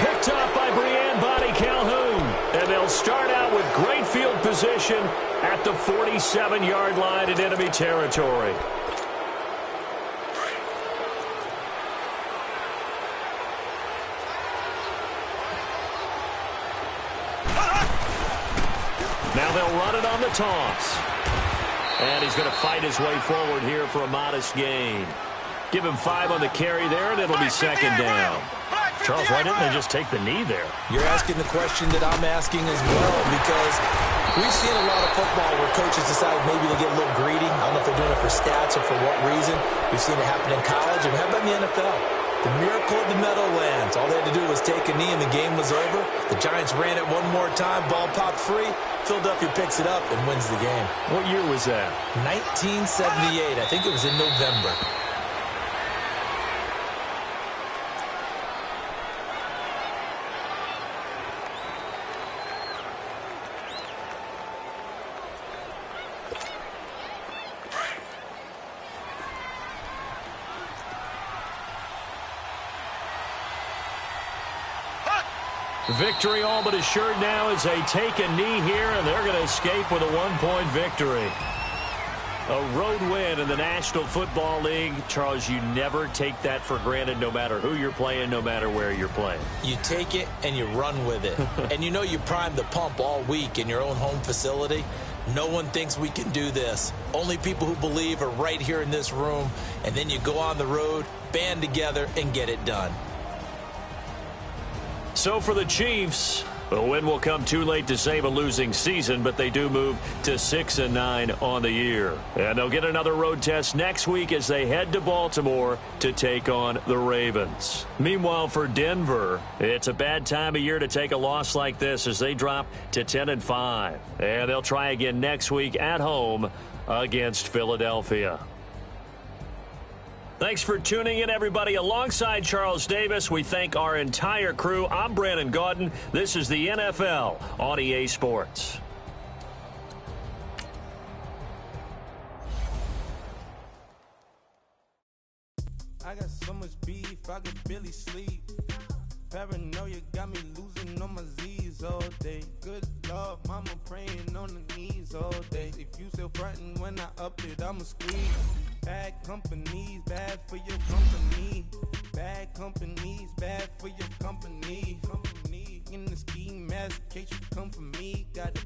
Picked up by Breanne Bonnie Calhoun. And they'll start out with great field position at the 47-yard line in enemy territory. Now they'll run it on the toss. And he's going to fight his way forward here for a modest gain. Give him 5 on the carry there, and it'll be 2nd down. Charles, why didn't they just take the knee there? You're asking the question that I'm asking as well, because we've seen a lot of football where coaches decide maybe to get a little greedy. I don't know if they're doing it for stats or for what reason. We've seen it happen in college, and how about in the NFL? The miracle of the Meadowlands. All they had to do was take a knee, and the game was over. The Giants ran it one more time. Ball popped free. Philadelphia picks it up and wins the game. What year was that? 1978. I think it was in November. Victory all but assured now as they take a knee here, and they're going to escape with a 1-point victory. A road win in the National Football League. Charles, you never take that for granted no matter who you're playing, no matter where you're playing. You take it and you run with it. And you know you primed the pump all week in your own home facility. No one thinks we can do this. Only people who believe are right here in this room. And then you go on the road, band together, and get it done. So for the Chiefs, the win will come too late to save a losing season, but they do move to 6-9 on the year. And they'll get another road test next week as they head to Baltimore to take on the Ravens. Meanwhile, for Denver, it's a bad time of year to take a loss like this as they drop to 10-5. And they'll try again next week at home against Philadelphia. Thanks for tuning in, everybody. Alongside Charles Davis, we thank our entire crew. I'm Brandon Gaudin. This is the NFL on EA Sports. I got so much beef, I could barely sleep. Paranoia got me losing on my Z's all day. Good Lord, mama praying on the knees all day. If you still frontin' when I up it, I'ma squeeze. Bad companies, bad for your company. Bad companies, bad for your company. In the ski mask, in case you come for me. Got it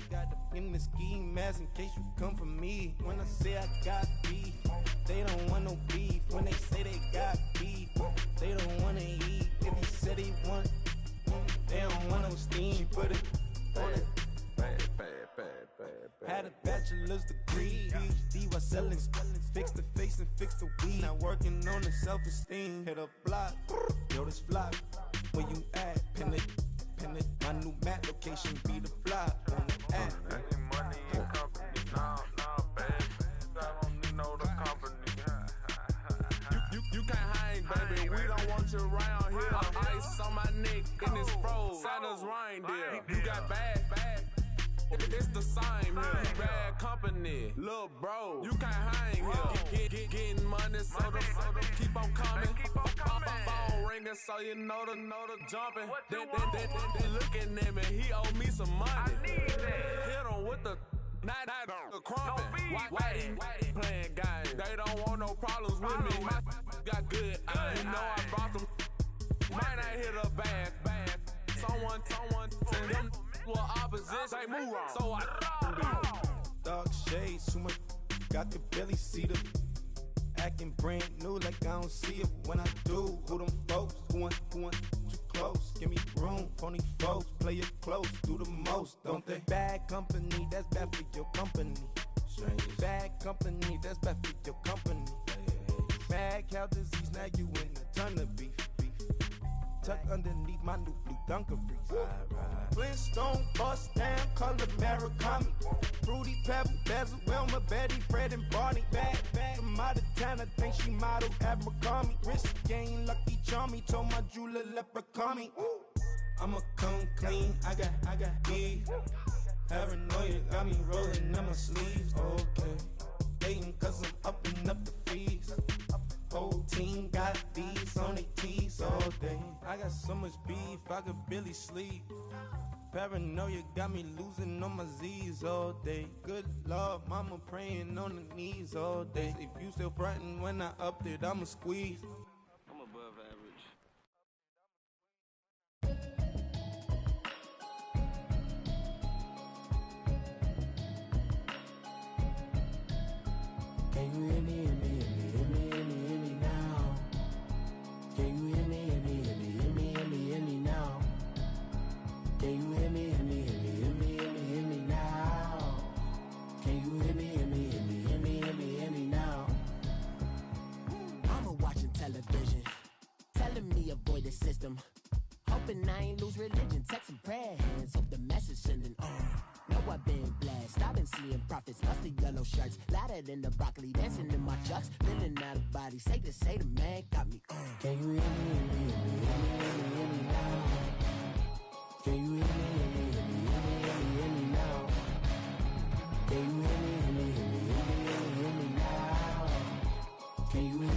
in the ski mask, in case you come for me. When I say I got beef, they don't want no beef. When they say they got beef, they don't wanna eat. If you said they want, they don't want no steam. Put it on it. Had a bachelor's degree, PhD while selling, fix the face and fix the weed. Now working on the self-esteem. Hit a block, yo this flop. Where you at? Pin it. My new map location be the flop on the app. Money and company, no, baby. I don't need no the company. You can't hang, baby. We don't want you around here. Ice on my neck and it's froze. Santa's reindeer. You got bad. It's the same here. You bad company, little bro. You can't hang here. Getting money, so the keep on coming. Phone ringing, so you know the jumping. They looking at me, he owe me some money. Hit him with the not the crumping. Whitey playing games. They don't want no problems with me. Got good. I know I brought them. Might not hit a bad. Someone send them. Well, opposition, move wrong. So I Dark shades, too much. Got the belly see the acting brand new, like I don't see it when I do. Who them folks? Who want too close? Give me room, phony folks. Play it close, do the most, don't they? Bad company, that's bad for your company. Bad company, that's bad for your company. Mad cow disease, now you in a ton of beef. Tuck underneath my new blue Dunkaroos. Flintstone bust down, color Murakami. Fruity Pebble, Basil, Wilma, Betty, Fred, and Barney. Bad from out of town, I think she model Abercrombie. Wrist game, Lucky Charmy, told my jeweler leprechaun. I'ma come clean, I got beef. Paranoia got me rolling in my sleeves. Okay, hating cause I'm upping up the fees. Whole team got these on their tees all day. I got so much beef, I could barely sleep. Paranoia got me losing on my Z's all day. Good Lord, mama praying on the knees all day. If you still frontin' when I up it, I'ma squeeze. I'm above average. Can you hear me? System. Hoping I ain't lose religion. Text and prayer hands. Hope the message sending on. Know I've been blessed. I've been seeing prophets. Mustard yellow shirts. Louder than the broccoli. Dancing in my chucks. Living out of body. Say the man got me on. Can you hear me now? Can you hear me now? Can you hear me now? Can you hear me?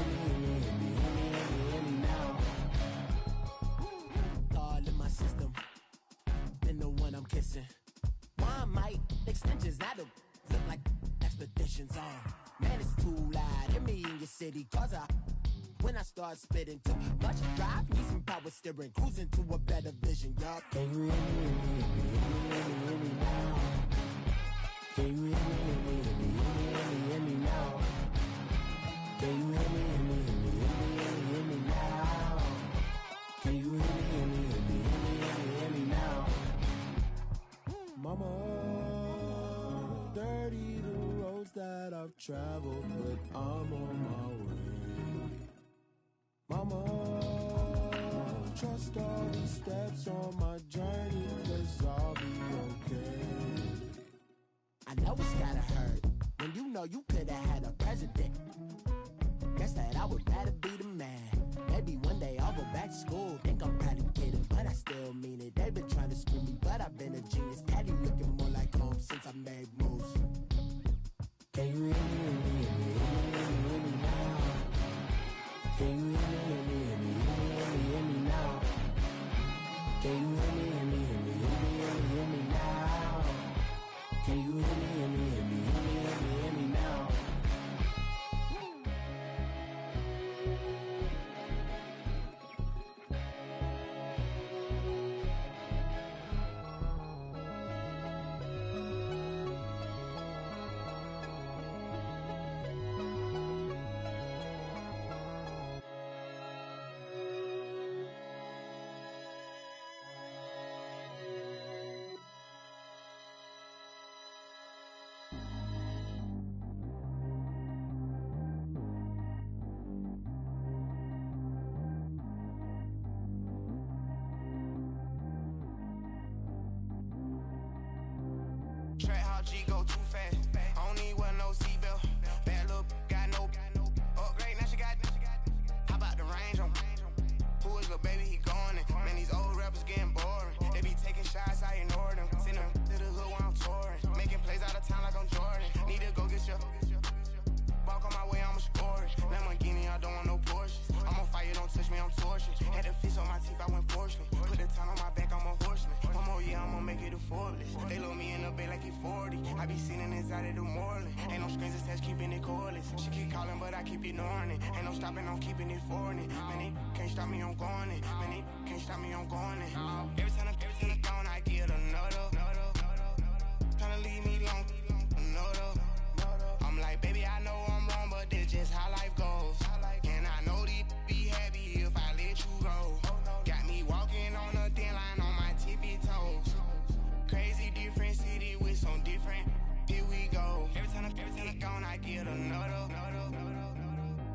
Extensions that'll look like expeditions on. Man, it's too loud. Hear me in your city, cause when I start spitting too much drive, need some power steering, cruising to a better vision, y'all. Can you hear me now? Can you hear me, hear me, hear me, hear me, hear me now? Can you hear me, hear me, hear me, hear me, hear me now? Can you hear me, hear me, hear me, hear me, hear me, hear me now? Mama, dirty the roads that I've traveled, but I'm on my way. Mama, trust all these steps on my journey, 'cause I'll be okay. I know it's gotta hurt when you know you could've had a president. Guess that I would rather be the man. Maybe one day I'll go back to school. Think I'm probably kidding, but I still mean it. They've been trying to screw me, but I've been a genius. Daddy looking more like home since I made moves. Can you hear me, hear me, hear me, hear me, hear me now? Can you hear me, hear me, hear me, hear me, hear me, hear me now? Can you hear me, hear me, hear me, hear me, hear me, hear me now? Can you hear me, hear me, hear me, hear me, hear me, hear me now? Track how G go too fast. I don't need wear no seatbelt. Bad look, got no upgrade. Now she got. How about the range on? Who is little baby? He going in. Man, these old rappers getting boring. They be taking shots, I ignore them. Send them to the hood while I'm touring. Making plays out of town like I'm Jordan. Need to go get your. Walk on my way, I'ma score it. Lamborghini, I don't want no Porsches. I'm on fire, don't touch me, I'm tortured. Had the fish on my teeth, I went porcelain. Put the time on my back, I'm a horseman. One more year, I'ma make it a Forbes. They load me in the bay like he 40. I be seen inside of the Moreland. Ain't no strings attached, keeping it cordless. She keep calling, but I keep ignoring it. Ain't no stopping, I'm keeping it foreign it. Man, they can't stop me, I'm going it. Man, they can't stop me, I'm going it. Every time I'm gone, I get another. Tryna leave me long, another. I'm like, baby, I know I'm wrong, but this just how life goes. And I know these be happy if I let you go. Got me walking on a thin line on my tippy toes. Crazy different city with some different. Here we go. Every time I'm gone, I get another.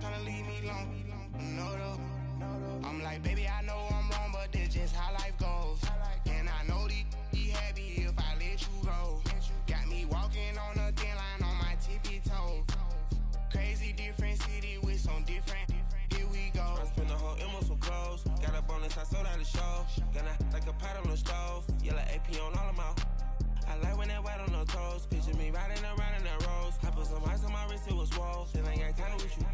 Tryna leave me long, another. I'm like, baby, I know I'm wrong, but this just how life goes. And I know these be happy if I let you go. Got me walking on a thin line on my tippy toes. Crazy different city with some different. Here we go. I spent the whole M on some clothes. Got a bonus, I sold out the show. Gonna like a pot on the stove. Yellow AP on all of my. I like when that white on the toes. Picture me riding around in that rose. I put some ice on my wrist, it was swole. Then I got time with you.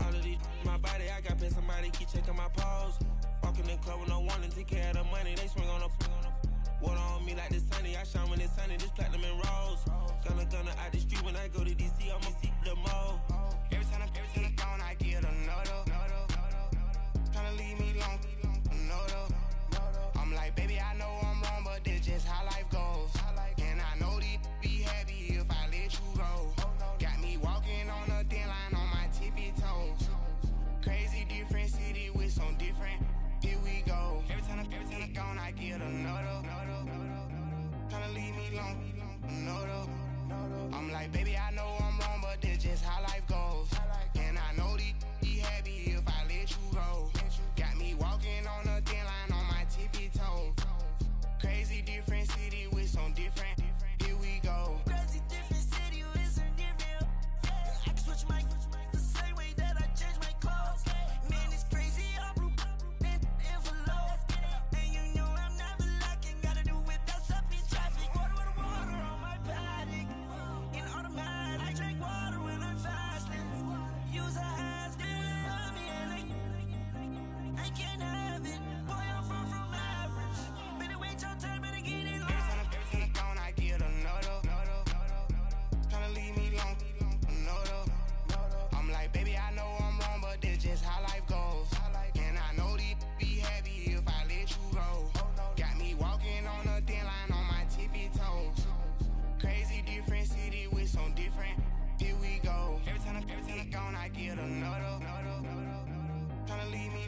All of these my body, I got paid somebody keep checking my pose. Walking in the club with no warning, take care of the money. They swing on the. Water on me like the sunny, I shine when it's sunny, this platinum and rose. Gonna out the street when I go to DC, I'ma see the mall. Every time I'm gone, I get another. Tryna leave me long, another. I'm like, baby, I know I'm wrong, but this just how life goes. And I know these be happy if I let you go. Got me walking on a thin line on my tippy toes. Crazy different city with some different. Here we go. Every time I'm gone, I get another. Tryna leave me long, another. I'm like, baby, I know I'm wrong, but this just how life goes. And I know these be happy if I let you go. Got me walking on a thin line on my tippy toes. Crazy different city with some different. Here we go. Crazy different city with some different. I can switch my the same way that I change my clothes. Man, it's crazy. I'm blue envelope. And you know I'm never lacking. Gotta do it, that's up in traffic. Water on my paddock. In automatic. I drink water when I'm fast.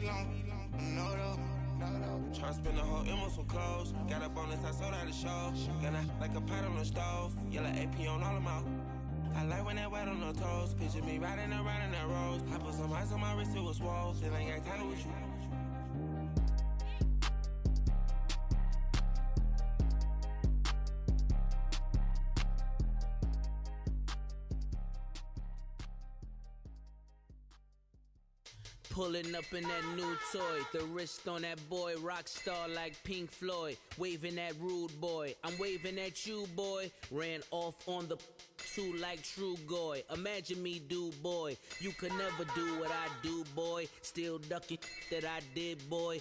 long. No, though. Try to spend the whole M on some clothes. Got up on this, I sold out the show. Gonna like a pot on the stove. Yellow AP on all of my. I like when that wet on the toes. Picture me riding around in that rose. I put some ice on my wrist, it was swole. Then I got tired with you. Pulling up in that new toy, the wrist on that boy, rock star like Pink Floyd, waving at rude boy, I'm waving at you boy, ran off on the two like True Goy, imagine me do boy, you could never do what I do boy, still ducking that I did boy,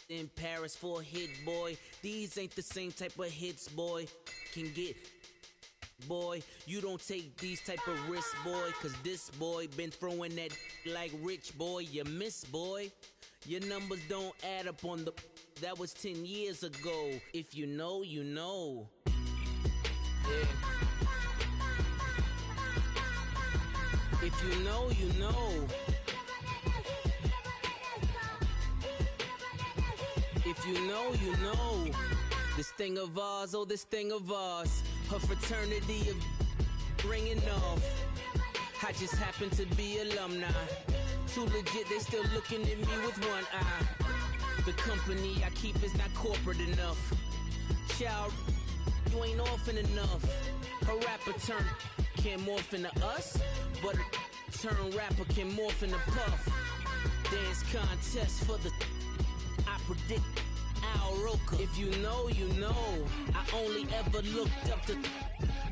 in Paris for a hit boy, these ain't the same type of hits boy, can get boy, you don't take these type of risks, boy, cause this boy been throwing that like rich boy, you miss, boy. Your numbers don't add up on the, that was 10 years ago. If you know, you know. Yeah. If you know, you know. If you know, you know. This thing of ours, oh, this thing of ours. Her fraternity of ringing off. I just happen to be alumni. Too legit, they still looking at me with one eye. The company I keep is not corporate enough. Child, you ain't orphan enough. A rapper turn can't morph into us, but a turn rapper can morph into Puff. Dance contest for the I predict Al Roker. If you know, you know. I only ever looked up to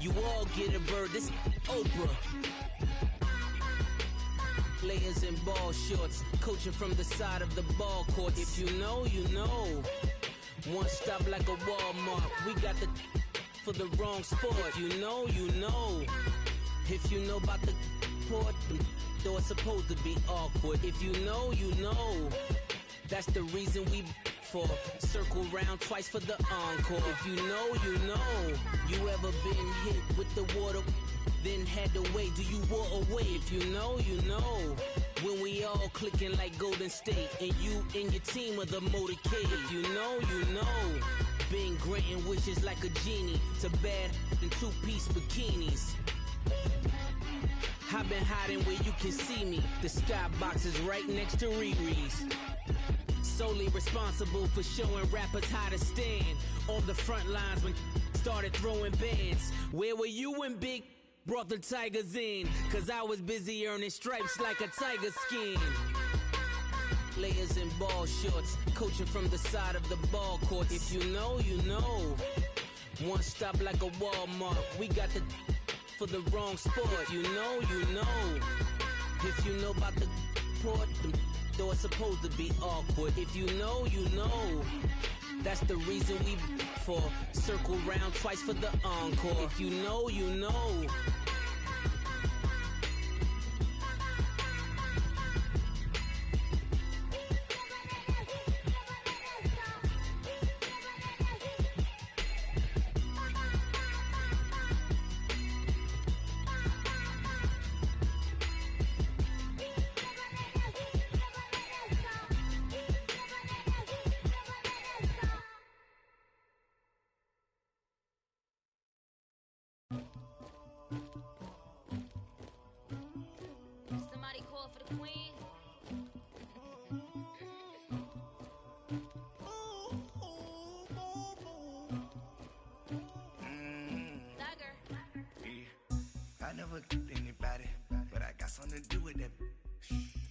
you all get a bird. This Oprah. Players in ball shorts, coaching from the side of the ball court. If you know, you know. One stop like a Walmart. We got the for the wrong sport. If you know, you know. If you know about the port, though it's supposed to be awkward. If you know, you know. That's the reason we for circle round twice for the encore. If you know, you know. You ever been hit with the water, then had to wait? Do you walk away? If you know, you know. When we all clicking like Golden State, and you and your team are the motorcade. If you know, you know. Been granting wishes like a genie to bad in two-piece bikinis. I've been hiding where you can see me. The skybox is right next to Riri's. Solely responsible for showing rappers how to stand on the front lines when started throwing bands. Where were you when Big brought the Tigers in? Cause I was busy earning stripes like a tiger skin. Players in ball shorts, coaching from the side of the ball court. If you know, you know. One stop like a Walmart. We got the for the wrong sport. If you know, you know. If you know about the port, though it's supposed to be awkward. If you know, you know. That's the reason we for circle round twice for the encore. If you know, you know. Somebody call for the queen. I never killed anybody, but I got something to do with that.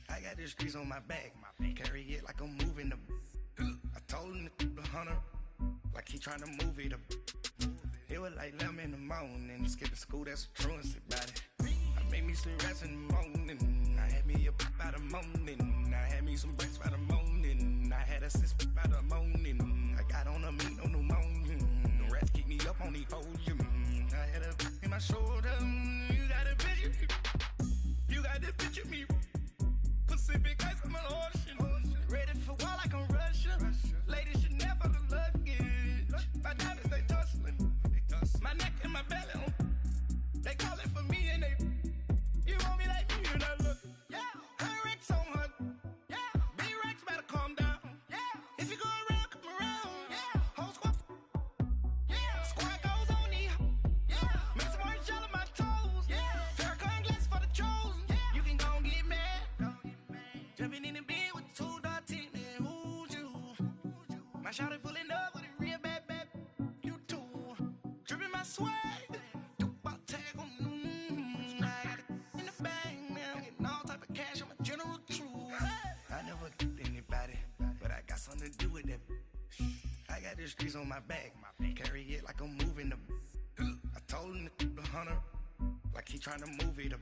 I got the streets on my back, carry it like I'm moving the. I told him to 100, like he trying to move it up. It was like 11 in the morning, skip to school, that's a truancy about it. I made me some rats in the morning, I had me a by the morning, I had me some breaks by the morning, I had a sis by the morning, I got on a meat on pneumonia, the rats keep me up on the podium, I had a in my shoulder, you got a picture, you got this picture me, Pacific ice on my ocean, ready for war like I'm Russia, ladies should never the luggage, my diamonds they tussling, my neck and my belly on, they calling for me and they, you want me like me and I look, yeah, her Rex on her, yeah, B-Rex better shawty pulling up with a real bad, you too. Dripping my swag, about tag on, I got it in the bag, now getting all type of cash, I'm a general true. I never get anybody, but I got something to do with that. I got the streets on my back, carry it like I'm moving the. I told him the hunter, like he trying to move it up.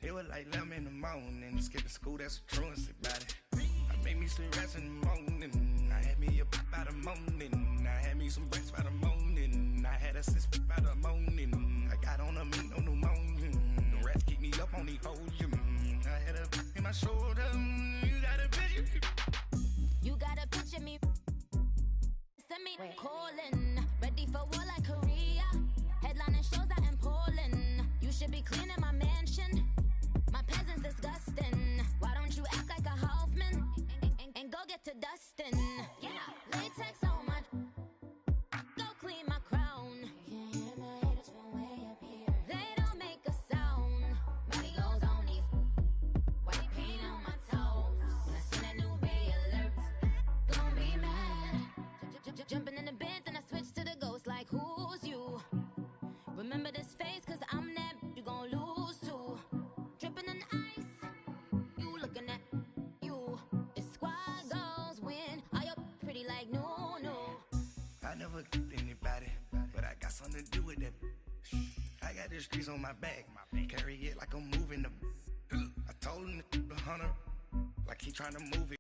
It was like 11 in the morning, skipping school, that's a truancy about it. I made me some rest in the morning, I had me a pop by the morning, I had me some breaks by the morning, I had a six by the morning, I got on a meat, no pneumonia, the rats keep me up on the podium, I had a in my shoulder, you got a picture. You got a picture me, send me calling, ready for war like Korea, headlining shows out in Poland, you should be cleaning my mansion. My peasant's disgusting. Why don't you act like a Hoffman and go get to dustin'? Yeah, latex on my. Go clean my crown. Can't hear my haters from way up here. They don't make a sound. Money goes on these. White paint on my toes. When I see that new Bay alert, gonna be mad. Jumping in the bed, then I switch to the ghost. Like who's you? Remember this face, 'cause I'm that you gon' lose too. Dripping in ice, you looking at you. It's squad goals win. Are you pretty like no? I never get anybody, but I got something to do with that. I got the streets on my back, carry it like I'm moving the. I told him the hunter, like he trying to move it.